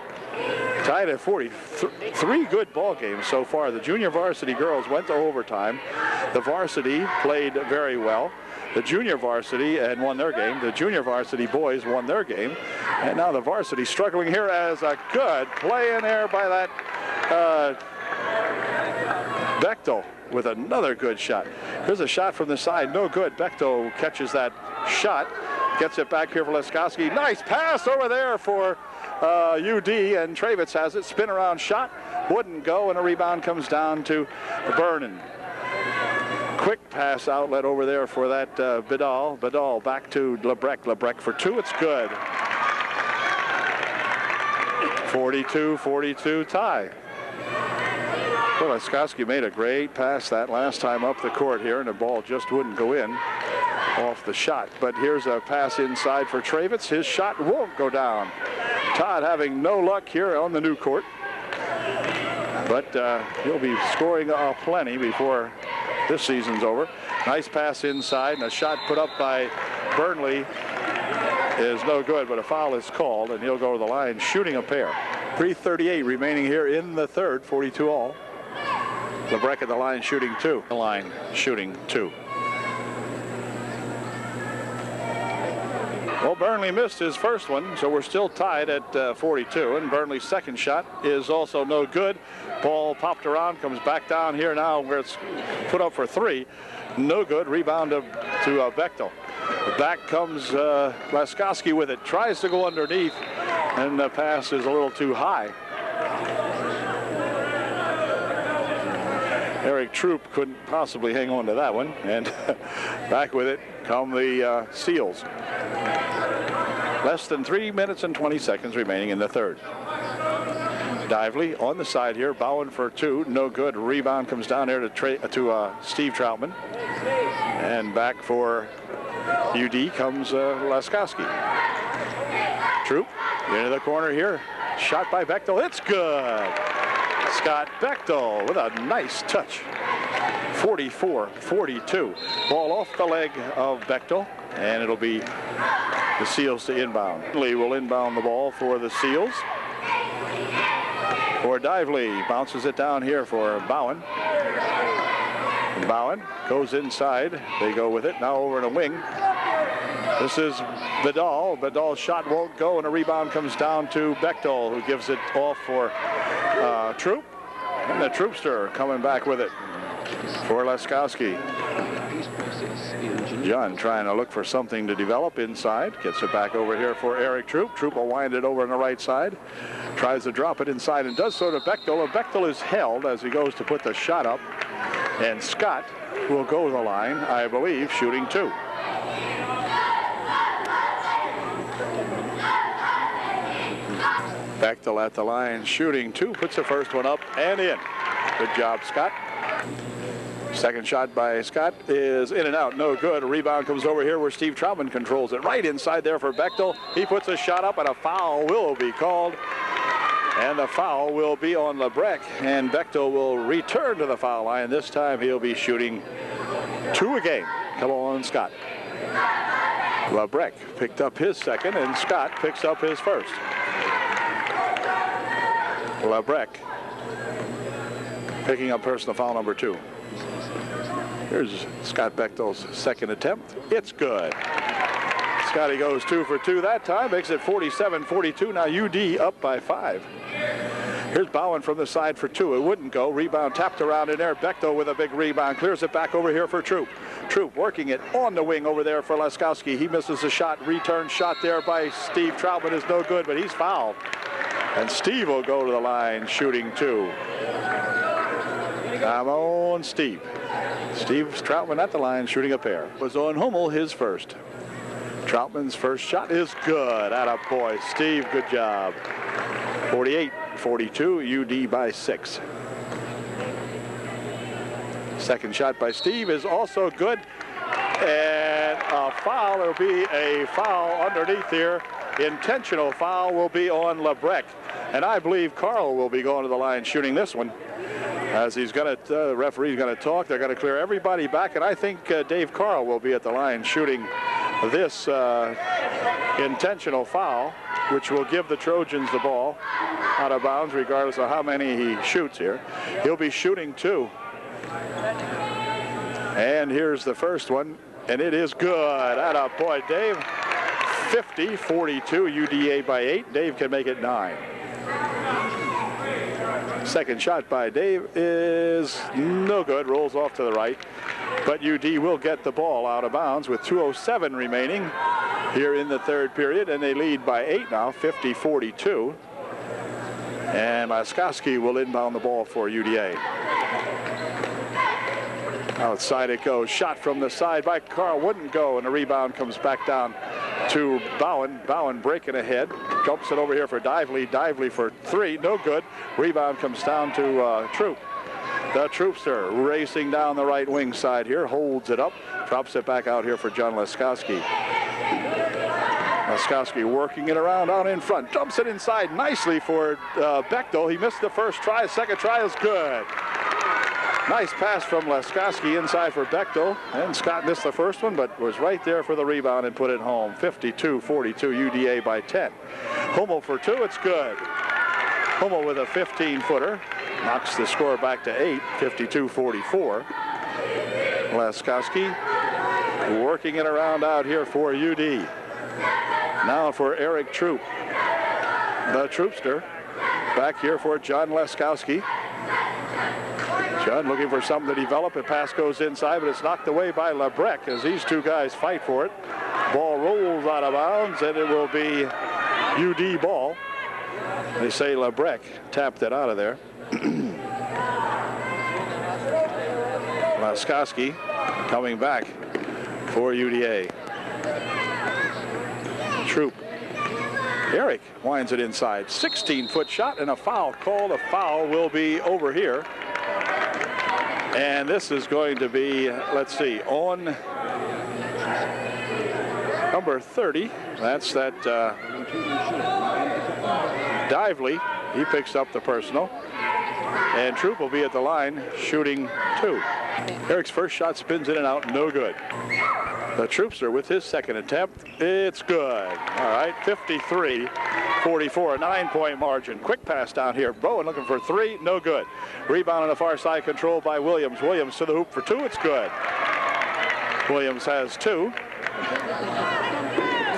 Tied at 40. 3 good ball games so far. The junior varsity girls went to overtime. The varsity played very well. The junior varsity and won their game. The junior varsity boys won their game. And now the varsity struggling here as a good play in there by that Bechtel with another good shot. Here's a shot from the side. No good. Bechtel catches that shot. Gets it back here for Leskowski. Nice pass over there for UD, and Travitz has it. Spin around shot. Wouldn't go, and a rebound comes down to Vernon. Quick pass outlet over there for that Vidal. Vidal back to Lebrecht. Lebrecht for 2. It's good. 42-42 tie. Well, Leskowski made a great pass that last time up the court here, and the ball just wouldn't go in off the shot. But here's a pass inside for Travitz. His shot won't go down. Todd having no luck here on the new court. But he'll be scoring plenty before this season's over. Nice pass inside, and a shot put up by Burnley is no good, but a foul is called, and he'll go to the line shooting a pair. 3:38 remaining here in the third, 42 all. Lebrecht at the line shooting 2. The line shooting 2. Well, Burnley missed his first one, so we're still tied at 42, and Burnley's second shot is also no good. Ball popped around, comes back down here now where it's put up for 3. No good. Rebound to Bechtel. Back comes Leskowski with it. Tries to go underneath, and the pass is a little too high. Eric Troop couldn't possibly hang on to that one, and back with it come the Seals. Less than 3 minutes and 20 seconds remaining in the third. Dively on the side here. Bowen for 2. No good. Rebound comes down there to Steve Troutman. And back for UD comes Leskowski. Troop into the corner here. Shot by Bechtel. It's good. Scott Bechtel with a nice touch. 44-42. Ball off the leg of Bechtel, and it'll be the Seals to inbound. Lee will inbound the ball for the Seals. for Dively. Bounces it down here for Bowen. Bowen goes inside. They go with it. Now over in a wing. This is Vidal. Vidal's shot won't go, and a rebound comes down to Bechtel, who gives it off for Troop. And the Troopster coming back with it for Leskowski. John trying to look for something to develop inside. Gets it back over here for Eric Troop. Troop will wind it over on the right side. Tries to drop it inside and does so to Bechtel. And Bechtel is held as he goes to put the shot up. And Scott will go to the line, I believe, shooting 2. Bechtel at the line, shooting 2, puts the first one up and in. Good job, Scott. Second shot by Scott is in and out, no good. A rebound comes over here where Steve Troutman controls it. Right inside there for Bechtel. He puts a shot up and a foul will be called. And the foul will be on Lebrecht, and Bechtel will return to the foul line. This time he'll be shooting 2 a game. Come on, Scott. Lebrecht picked up his second, and Scott picks up his first. Lebrecht picking up personal foul number 2. Here's Scott Bechtel's second attempt. It's good. Scotty goes 2 for 2 that time, makes it 47-42. Now UD up by 5. Here's Bowen from the side for 2. It wouldn't go. Rebound tapped around in there. Bechtel with a big rebound. Clears it back over here for Troop. Troop working it on the wing over there for Leskowski. He misses the shot. Return shot there by Steve Troutman is no good, but he's fouled. And Steve will go to the line shooting 2. Come on, Steve. Steve Troutman at the line shooting a pair. Was on Hummel his first. Troutman's first shot is good. Atta boy, Steve, good job. 48-42, UD by 6. Second shot by Steve is also good. And a foul, there'll be a foul underneath here. Intentional foul will be on Lebrecht. And I believe Carl will be going to the line shooting this one. As he's going to, the referee's going to talk. They're going to clear everybody back. And I think Dave Carl will be at the line shooting this intentional foul, which will give the Trojans the ball out of bounds regardless of how many he shoots here. He'll be shooting 2. And here's the first one, and it is good. Atta boy, Dave. 50-42, UDA by 8. Dave can make it 9. Second shot by Dave is no good. Rolls off to the right. But UD will get the ball out of bounds with 2:07 remaining here in the third period. And they lead by 8 now, 50-42. And Laskowski will inbound the ball for UDA. Outside it goes. Shot from the side by Carl. Wouldn't go. And the rebound comes back down to Bowen. Bowen breaking ahead. Jumps it over here for Dively. Dively for 3. No good. Rebound comes down to Troop. The Troopster racing down the right wing side here. Holds it up. Drops it back out here for John Leskowski. Leskowski working it around out in front. Dumps it inside nicely for Bechtel. He missed the first try. Second try is good. Nice pass from Leskowski inside for Bechtel. And Scott missed the first one, but was right there for the rebound and put it home. 52-42, UDA by 10. Hummel for 2, it's good. Hummel with a 15-footer. Knocks the score back to 8, 52-44. Leskowski working it around out here for UD. Now for Eric Troop. The Troopster. Back here for John Leskowski. John looking for something to develop. A pass goes inside, but it's knocked away by Lebrecht as these two guys fight for it. Ball rolls out of bounds, and it will be UD ball. They say Lebrecht tapped it out of there. Leskowski coming back for UDA. Troop. Eric winds it inside. 16-foot shot and a foul called. A foul will be over here. And this is going to be, let's see, on number 30. That's that Dively. He picks up the personal. And Troop will be at the line shooting 2. Eric's first shot spins in and out, no good. The Troopster with his second attempt, it's good. All right, 53-44, a 9-point margin. Quick pass down here. Bowen looking for three, no good. Rebound on the far side, controlled by Williams. Williams to the hoop for two, it's good. Williams has two.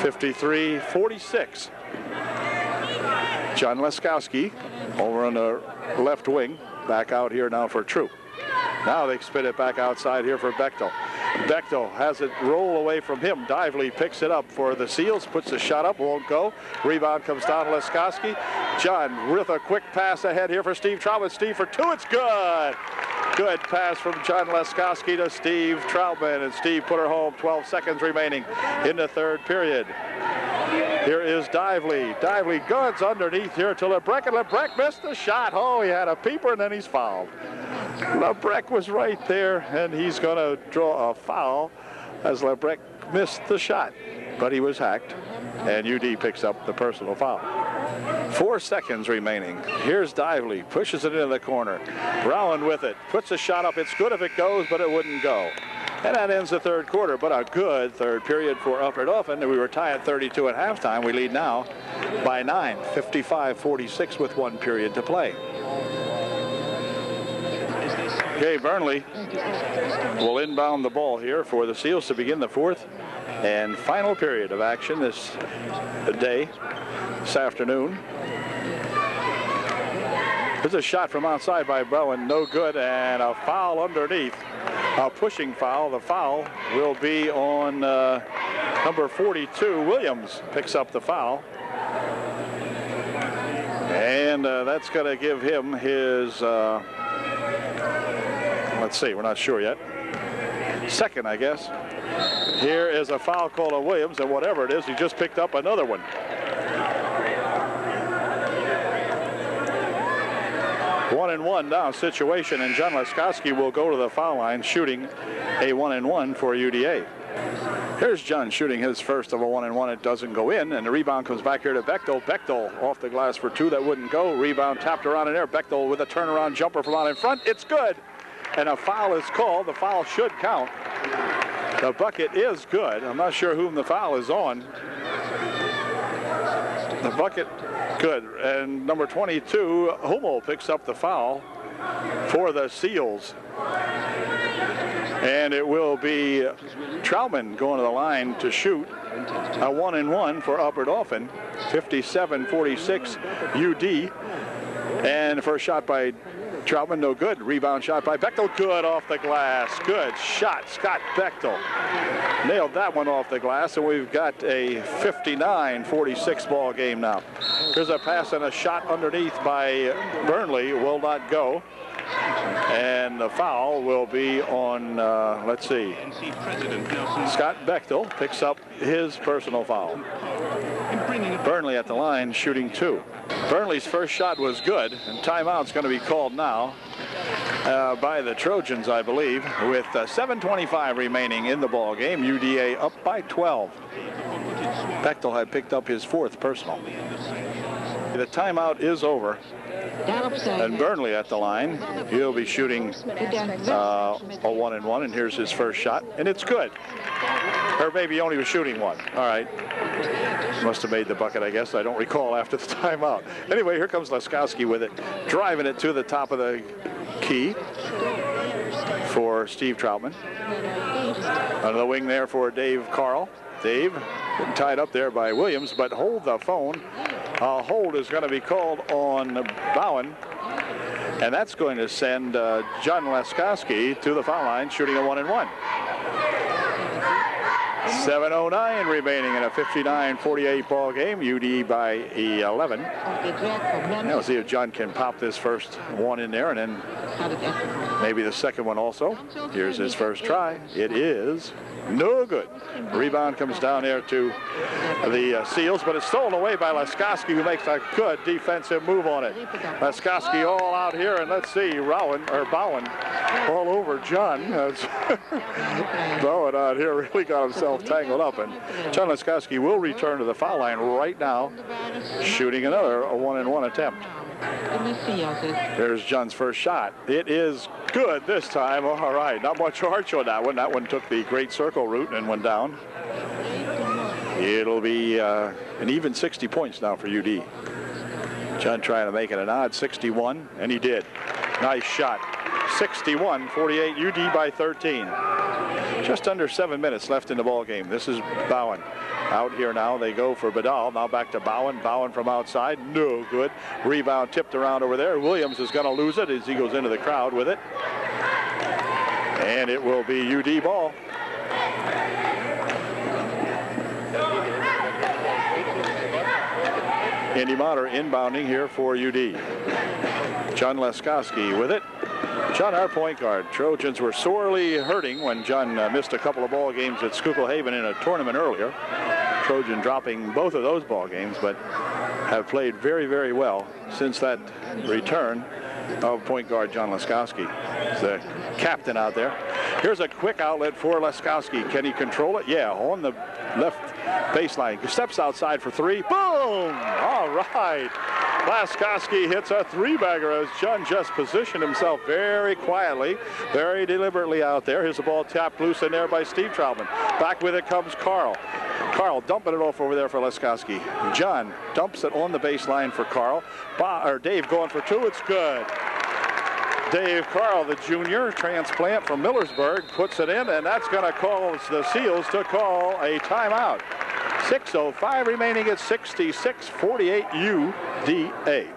53-46. John Leskowski over on the left wing. Back out here now for Troop. Now they spin it back outside here for Bechtel. Bechtel has it roll away from him. Dively picks it up for the Seals, puts the shot up, won't go. Rebound comes down to Leskowski. John with a quick pass ahead here for Steve Troutman. Steve for two, it's good. Good pass from John Leskowski to Steve Troutman, and Steve put her home. 12 seconds remaining in the third period. Here is Dively. Dively guns underneath here to Lebrecht, and Lebrecht missed the shot. Oh, he had a peeper, and then he's fouled. Lebrecht was right there, and he's going to draw a foul as Lebrecht missed the shot, but he was hacked, and UD picks up the personal foul. 4 seconds remaining. Here's Dively, pushes it into the corner. Rowland with it, puts a shot up. It's good if it goes, but it wouldn't go. And that ends the third quarter, but a good third period for Upper Dauphin. We were tied at 32 at halftime. We lead now by 9, 55-46 with 1 period to play. Okay, Burnley will inbound the ball here for the Seals to begin the fourth and final period of action this day, this afternoon. There's a shot from outside by Bowen, no good, and a foul underneath. A pushing foul. The foul will be on number 42. Williams picks up the foul. And that's going to give him his, let's see, we're not sure yet. Second, I guess. Here is a foul call on Williams, and whatever it is, he just picked up another one. One and one now situation, and John Leskowski will go to the foul line shooting a 1-and-1 for UDA. Here's John shooting his first of a 1-and-1. It doesn't go in, and the rebound comes back here to Bechtel. Bechtel off the glass for two, that wouldn't go. Rebound tapped around in there. Bechtel with a turnaround jumper from out in front. It's good, and a foul is called. The foul should count. The bucket is good. I'm not sure whom the foul is on. The bucket, good. And number 22, Hummel picks up the foul for the Seals. And it will be Troutman going to the line to shoot a 1-and-1 for Upper Dauphin. 57-46 UD. And the first shot by Troutman, no good. Rebound shot by Bechtel, good off the glass. Good shot, Scott Bechtel. Nailed that one off the glass, and we've got a 59-46 ball game now. Here's a pass and a shot underneath by Burnley, will not go. And the foul will be on, let's see, Scott Bechtel picks up his personal foul. Burnley at the line shooting two. Burnley's first shot was good, and timeout's going to be called now by the Trojans, I believe, with 7:25 remaining in the ball game. UDA up by 12. Bechtel had picked up his fourth personal. The timeout is over. And Burnley at the line. He'll be shooting a 1-and-1, and here's his first shot, and it's good. Or maybe only was shooting one. All right. Must have made the bucket, I guess. I don't recall after the timeout. Anyway, here comes Leskowski with it, driving it to the top of the key for Steve Troutman. On the wing there for Dave Carl. Dave tied up there by Williams, but hold the phone. A hold is going to be called on Bowen, and that's going to send John Leskowski to the foul line shooting a 1-and-1. 7:09 remaining in a 59-48 ball game. UD by 11. Now we'll see if John can pop this first one in there, and then maybe the second one also. Here's his first try. It is no good. Rebound comes down there to the Seals, but it's stolen away by Leskowski, who makes a good defensive move on it. Leskowski all out here, and let's see, Bowen all over John. Bowen out here really got himself tangled up, and John Leskowski will return to the foul line right now, shooting another 1-and-1 attempt. There's John's first shot. It is good this time. All right, not much arch on that one. That one took the great circle route and went down. It'll be an even 60 points now for UD. John trying to make it an odd 61, and he did. Nice shot. 61-48, UD by 13. Just under 7 minutes left in the ball game. This is Bowen. Out here now, they go for Badal. Now back to Bowen. Bowen from outside, no good. Rebound tipped around over there. Williams is going to lose it as he goes into the crowd with it. And it will be UD ball. Andy Motter inbounding here for UD. John Leskowski with it. John, our point guard. Trojans were sorely hurting when John missed a couple of ball games at Schuylkill Haven in a tournament earlier. Trojan dropping both of those ball games, but have played very, very well since that return of point guard John Leskowski. He's the captain out there. Here's a quick outlet for Leskowski. Can he control it? Yeah, on the left baseline. He steps outside for three. Boom! All right. Leskowski hits a three-bagger as John just positioned himself very quietly, very deliberately out there. Here's the ball tapped loose in there by Steve Troutman. Back with it comes Carl. Carl dumping it off over there for Leskowski. John dumps it on the baseline for Carl. Dave going for two. It's good. Dave Carl, the junior transplant from Millersburg, puts it in, and that's going to cause the Seals to call a timeout. 6:05 remaining at 66-48 UDA.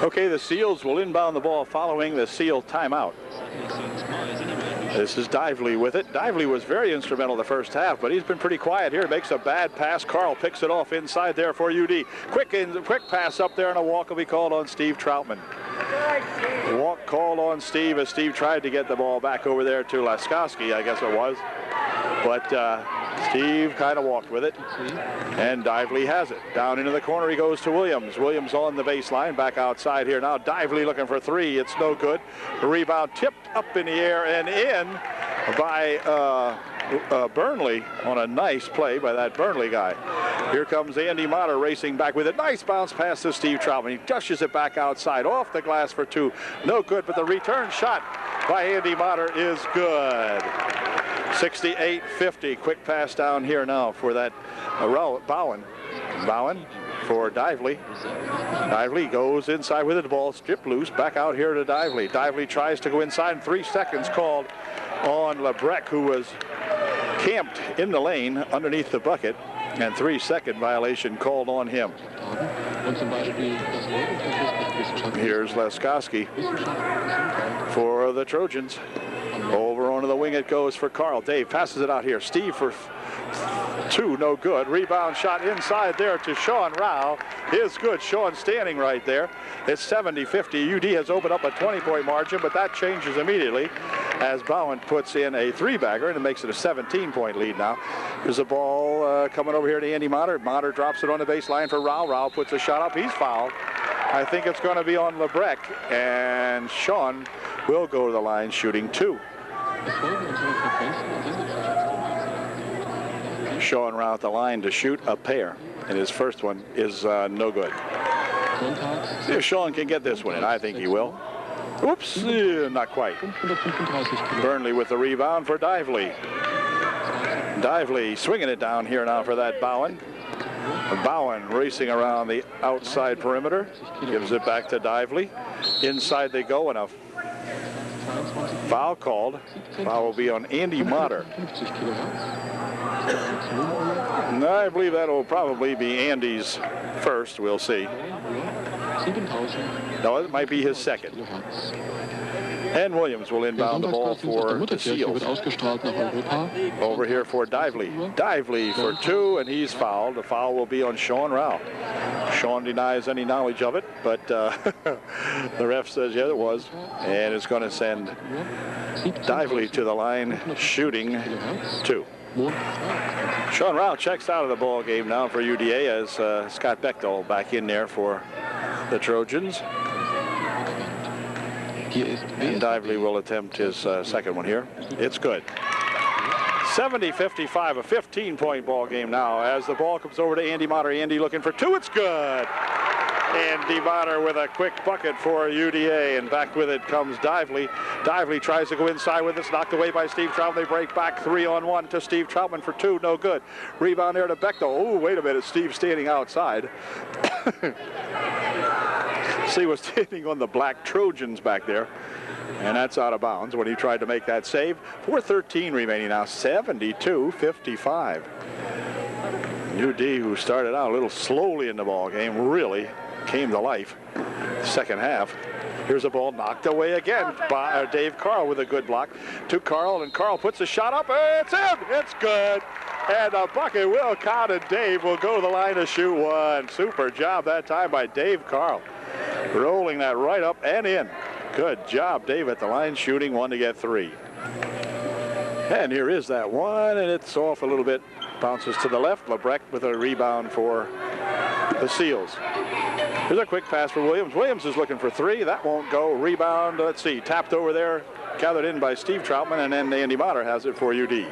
Okay, the Seals will inbound the ball following the Seal timeout. This is Dively with it. Dively was very instrumental the first half, but he's been pretty quiet here. Makes a bad pass. Carl picks it off inside there for UD. Quick pass up there, and a walk will be called on Steve Troutman. Walk called on Steve as Steve tried to get the ball back over there to Leskowski, I guess it was. But Steve kind of walked with it, and Dively has it. Down into the corner he goes to Williams. Williams on the baseline, back outside here now. Dively looking for three. It's no good. The rebound tipped up in the air and in by Burnley on a nice play by that Burnley guy. Here comes Andy Motter racing back with a nice bounce pass to Steve Troutman. He dushes it back outside off the glass for two. No good, but the return shot by Andy Motter is good. 68-50. Quick pass down here now for that Bowen. Bowen for Dively. Dively goes inside with it. The ball stripped loose. Back out here to Dively. Dively tries to go inside, and 3 seconds called on Lebrecq, who was camped in the lane underneath the bucket, and 3-second violation called on him. Here's Leskowski for the Trojans. Over onto the wing it goes for Carl. Dave passes it out here. Steve for two, no good. Rebound shot inside there to Sean Rao is good. Sean standing right there. It's 70-50. UD has opened up a 20-point margin, but that changes immediately as Bowen puts in a three-bagger, and it makes it a 17-point lead now. There's a ball coming over here to Andy Motter. Motter drops it on the baseline for Rao. Rao puts a shot up. He's fouled. I think it's going to be on Lebrecq, and Sean will go to the line shooting two. Sean Rao at the line to shoot a pair, and his first one is no good. See if Sean can get this one, and I think he will. Oops, not quite. Burnley with the rebound for Dively. Dively swinging it down here now for that Bowen. Bowen racing around the outside perimeter. Gives it back to Dively. Inside they go, and a foul called. Foul will be on Andy Motter. I believe that will probably be Andy's first. We'll see. No, it might be his second. And Williams will inbound the ball for the Seals. Over here for Dively. Dively for two, and he's fouled. The foul will be on Sean Rao. Sean denies any knowledge of it, but the ref says, yeah, it was. And it's going to send Dively to the line shooting two. Sean Rao checks out of the ball game now for UDA as Scott Bechtel back in there for the Trojans. And Dively will attempt his second one here. It's good. 70-55, a 15-point ball game now as the ball comes over to Andy Motter. Andy looking for two. It's good. And DeMotter with a quick bucket for UDA, and back with it comes Dively. Dively tries to go inside with it. It's knocked away by Steve Troutman. They break back 3-on-1 to Steve Troutman for 2. No good. Rebound there to Bechtel. Oh, wait a minute. Steve standing outside. See, was standing on the black Trojans back there. And that's out of bounds when he tried to make that save. 4:13 remaining now, 72-55. UD, who started out a little slowly in the ball game, really came to life second half. Here's a ball knocked away again by Dave Carl with a good block to Carl, and Carl puts a shot up. It's in. It's good. And a bucket will count, and Dave will go to the line to shoot one. Super job that time by Dave Carl. Rolling that right up and in. Good job, Dave, at the line, shooting one to get 3. And here is that one, and it's off a little bit. Bounces to the left. Lebrecht with a rebound for the Seals. Here's a quick pass for Williams. Williams is looking for 3. That won't go. Rebound, let's see, tapped over there, gathered in by Steve Troutman, and then Andy Motter has it for UD.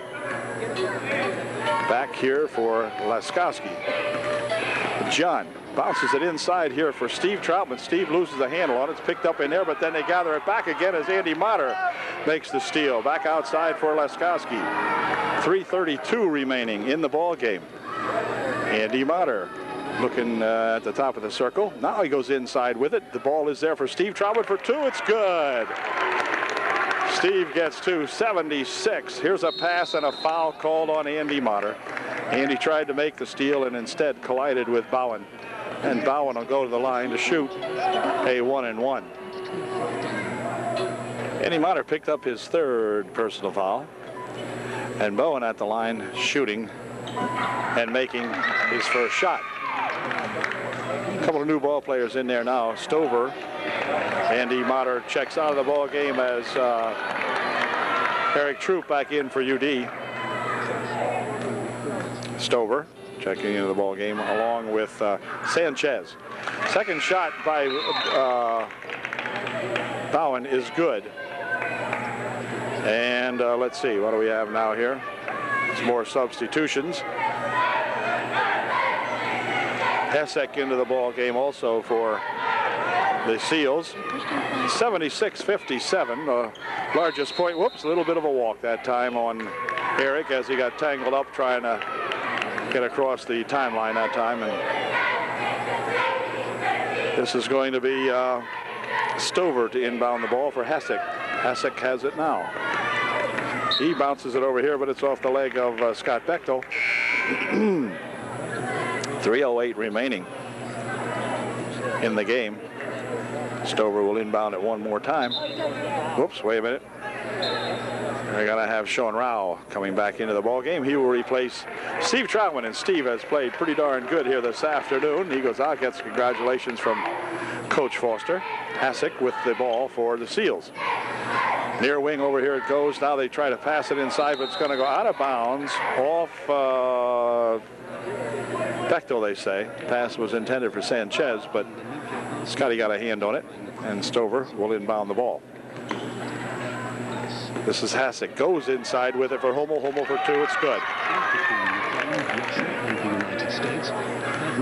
Back here for Laskowski. John bounces it inside here for Steve Troutman. Steve loses the handle on it. It's picked up in there, but then they gather it back again as Andy Motter makes the steal. Back outside for Laskowski. 3:32 remaining in the ball game. Andy Motter looking at the top of the circle. Now he goes inside with it. The ball is there for Steve Troutman for 2. It's good. Steve gets 2, 76. Here's a pass and a foul called on Andy Motter. Andy tried to make the steal and instead collided with Bowen. And Bowen will go to the line to shoot a 1-and-1. Andy Motter picked up his 3rd personal foul. And Bowen at the line shooting and making his first shot. A couple of new ball players in there now. Stover. Andy Motter checks out of the ball game as Eric Troop back in for UD. Stover checking into the ball game along with Sanchez. Second shot by Bowen is good. And let's see, what do we have now here? It's more substitutions. Hessek into the ball game also for the Seals. 76-57, largest point. Whoops, a little bit of a walk that time on Eric as he got tangled up trying to get across the timeline that time. And this is going to be Stover to inbound the ball for Hessek. Hessek has it now. He bounces it over here, but it's off the leg of Scott Bechtel. 3:08 remaining in the game. Stover will inbound it one more time. Whoops, wait a minute. They're going to have Sean Rao coming back into the ball game. He will replace Steve Troutman, and Steve has played pretty darn good here this afternoon. He goes out, gets congratulations from Coach Foster. Hessek with the ball for the Seals. Near wing over here it goes. Now they try to pass it inside, but it's going to go out of bounds off Bechtel, they say. Pass was intended for Sanchez, but Scotty got a hand on it, and Stover will inbound the ball. This is Hessek. Goes inside with it for Hummel. Hummel for 2. It's good.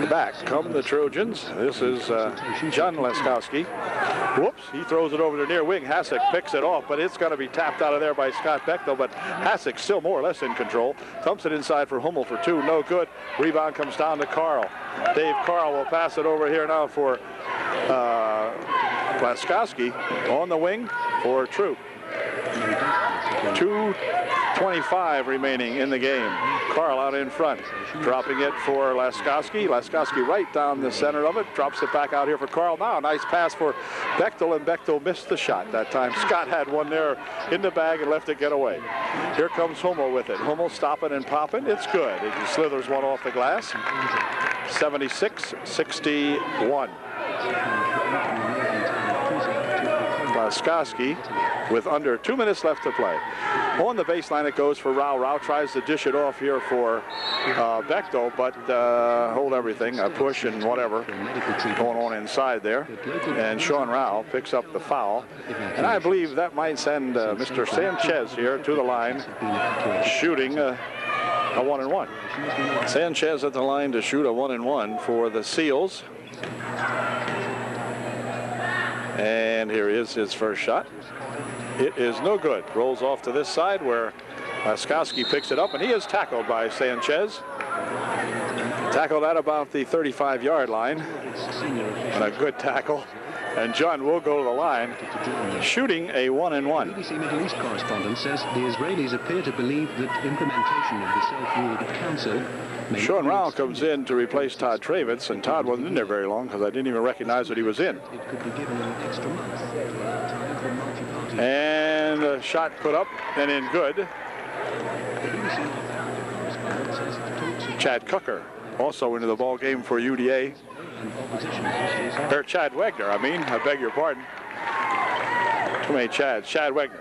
Back come the Trojans. This is John Laskowski. Whoops, he throws it over to near wing. Hessek picks it off, but it's going to be tapped out of there by Scott Bechtel, but Hessek still more or less in control. Thumps it inside for Hummel for 2. No good. Rebound comes down to Carl. Dave Carl will pass it over here now for Laskowski on the wing for Troop. 2:25 remaining in the game. Carl out in front, dropping it for Laskowski. Laskowski right down the center of it, drops it back out here for Carl. Now a nice pass for Bechtel, and Bechtel missed the shot that time. Scott had one there in the bag and left it get away. Here comes Hummel with it. Hummel stopping and popping. It's good. He slithers one off the glass. 76-61. Laskowski with under 2 minutes left to play. On the baseline it goes for Rao. Rao tries to dish it off here for Bechtel, but hold everything, a push and whatever going on inside there. And Sean Rao picks up the foul. And I believe that might send Mr. Sanchez here to the line, shooting a 1-and-1. Sanchez at the line to shoot a 1-and-1 for the Seals. And here is his first shot. It is no good. Rolls off to this side where Laskowski picks it up, and he is tackled by Sanchez. Tackled at about the 35-yard line. And a good tackle. And John will go to the line, shooting a 1-and-1. BBC Middle East correspondent says the Israelis appear to believe that implementation of the self-rule council may... Sean Rao comes in to replace Todd Travitz, and Todd wasn't in there very long because I didn't even recognize that he was in. It could be given an extra month. Time for multi-party. And a shot put up and in good. Chad Cooker also into the ball game for UDA. Or Chad Wagner, I beg your pardon. Too many Chads. Chad Wagner.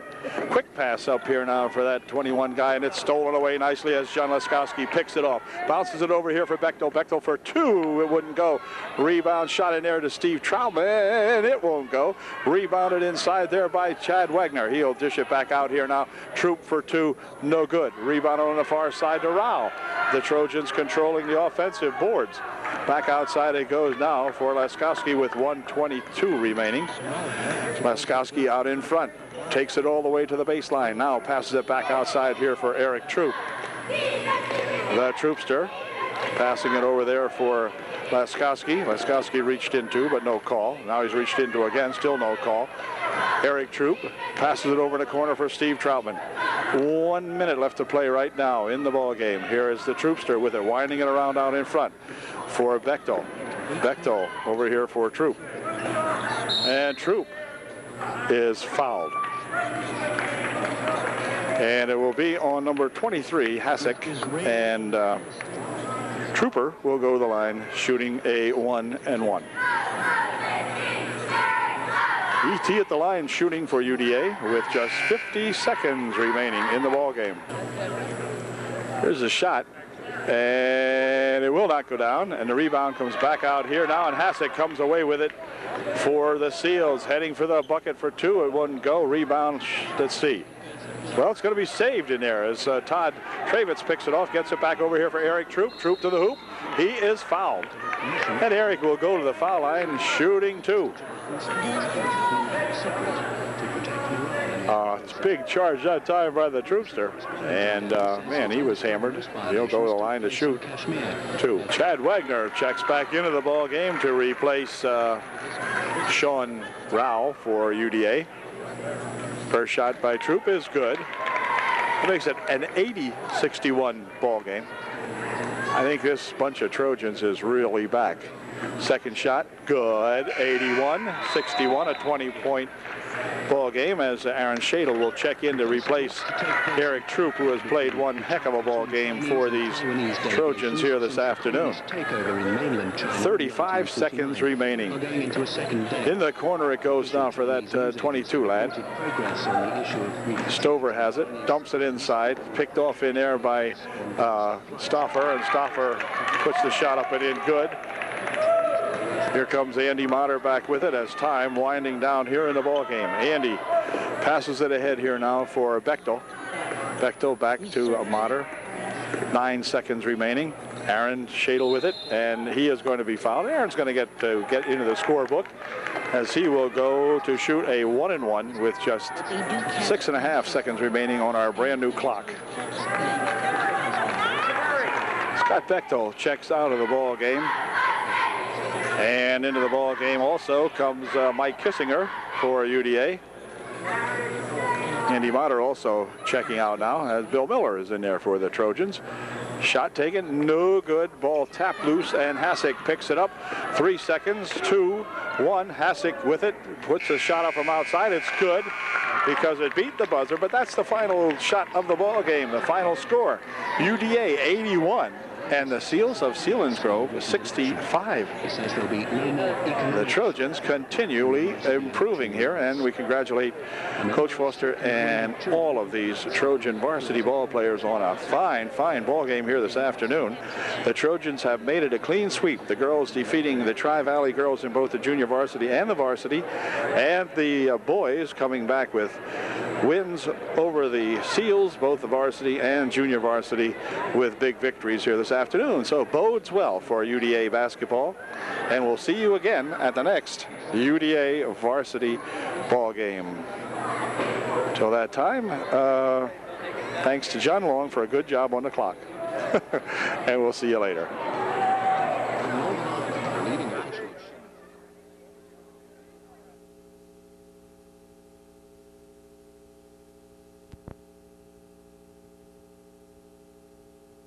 Quick pass up here now for that 21 guy, and it's stolen away nicely as John Laskowski picks it off. Bounces it over here for Bechtel. Bechtel for two. It wouldn't go. Rebound shot in there to Steve Troutman. It won't go. Rebounded inside there by Chad Wagner. He'll dish it back out here now. Troop for two. No good. Rebound on the far side to Rao. The Trojans controlling the offensive boards. Back outside it goes now for Laskowski with 1:22 remaining. Laskowski out in front. Takes it all the way to the baseline. Now passes it back outside here for Eric Troop. The Troopster passing it over there for Laskowski. Laskowski reached into, but no call. Now he's reached into again, still no call. Eric Troop passes it over in the corner for Steve Troutman. 1 minute left to play right now in the ball game. Here is the Troopster with it, winding it around out in front for Bechtel. Bechtel over here for Troop. And Troop is fouled. And it will be on number 23, Hasek, and Trooper will go to the line shooting a 1-and-1. ET at the line shooting for UDA with just 50 seconds remaining in the ball game. Here's a shot, and it will not go down, and the rebound comes back out here now, and Hasek comes away with it for the Seals, heading for the bucket for two. It wouldn't go. Rebound, let's see. Well, it's going to be saved in there as Todd Travitz picks it off, gets it back over here for Eric Troop. Troop to the hoop. He is fouled. And Eric will go to the foul line, shooting two. It's a big charge that time by the Troopster. And, man, he was hammered. He'll go to the line to shoot two. Chad Wagner checks back into the ball game to replace Sean Rao for UDA. First shot by Troop is good. It makes it an 80-61 ball game. I think this bunch of Trojans is really back. Second shot, good. 81-61, a 20-point ball game as Aaron Shadle will check in to replace Eric Troop, who has played one heck of a ball game for these Trojans here this afternoon. 35 seconds remaining. In the corner it goes now for that 22 lad. Stover has it, dumps it inside, picked off in there by Stoffer, and Stoffer puts the shot up and in good. Here comes Andy Motter back with it as time winding down here in the ball game. Andy passes it ahead here now for Bechtel. Bechtel back to Motter. 9 seconds remaining. Aaron Shadle with it, and he is going to be fouled. Aaron's going to get into the scorebook as he will go to shoot a 1-and-1 with just 6.5 seconds remaining on our brand new clock. Scott Bechtel checks out of the ball game. And into the ball game also comes Mike Kissinger for UDA. Andy Motter also checking out now as Bill Miller is in there for the Trojans. Shot taken, no good. Ball tapped loose, and Hasek picks it up. 3 seconds, 2, 1. Hasek with it, puts a shot up from outside. It's good because it beat the buzzer, but that's the final shot of the ball game, the final score. UDA 81. And the Seals of Selinsgrove 65. The Trojans continually improving here, and we congratulate Coach Foster and all of these Trojan varsity ball players on a fine ball game here this afternoon. The Trojans have made it a clean sweep. The girls defeating the Tri-Valley girls in both the junior varsity and the varsity, and the boys coming back with wins over the Seals, both the varsity and junior varsity, with big victories here this afternoon. afternoon. So it bodes well for UDA basketball. And we'll see you again at the next UDA varsity ball game. Till that time, thanks to John Long for a good job on the clock. And we'll see you later.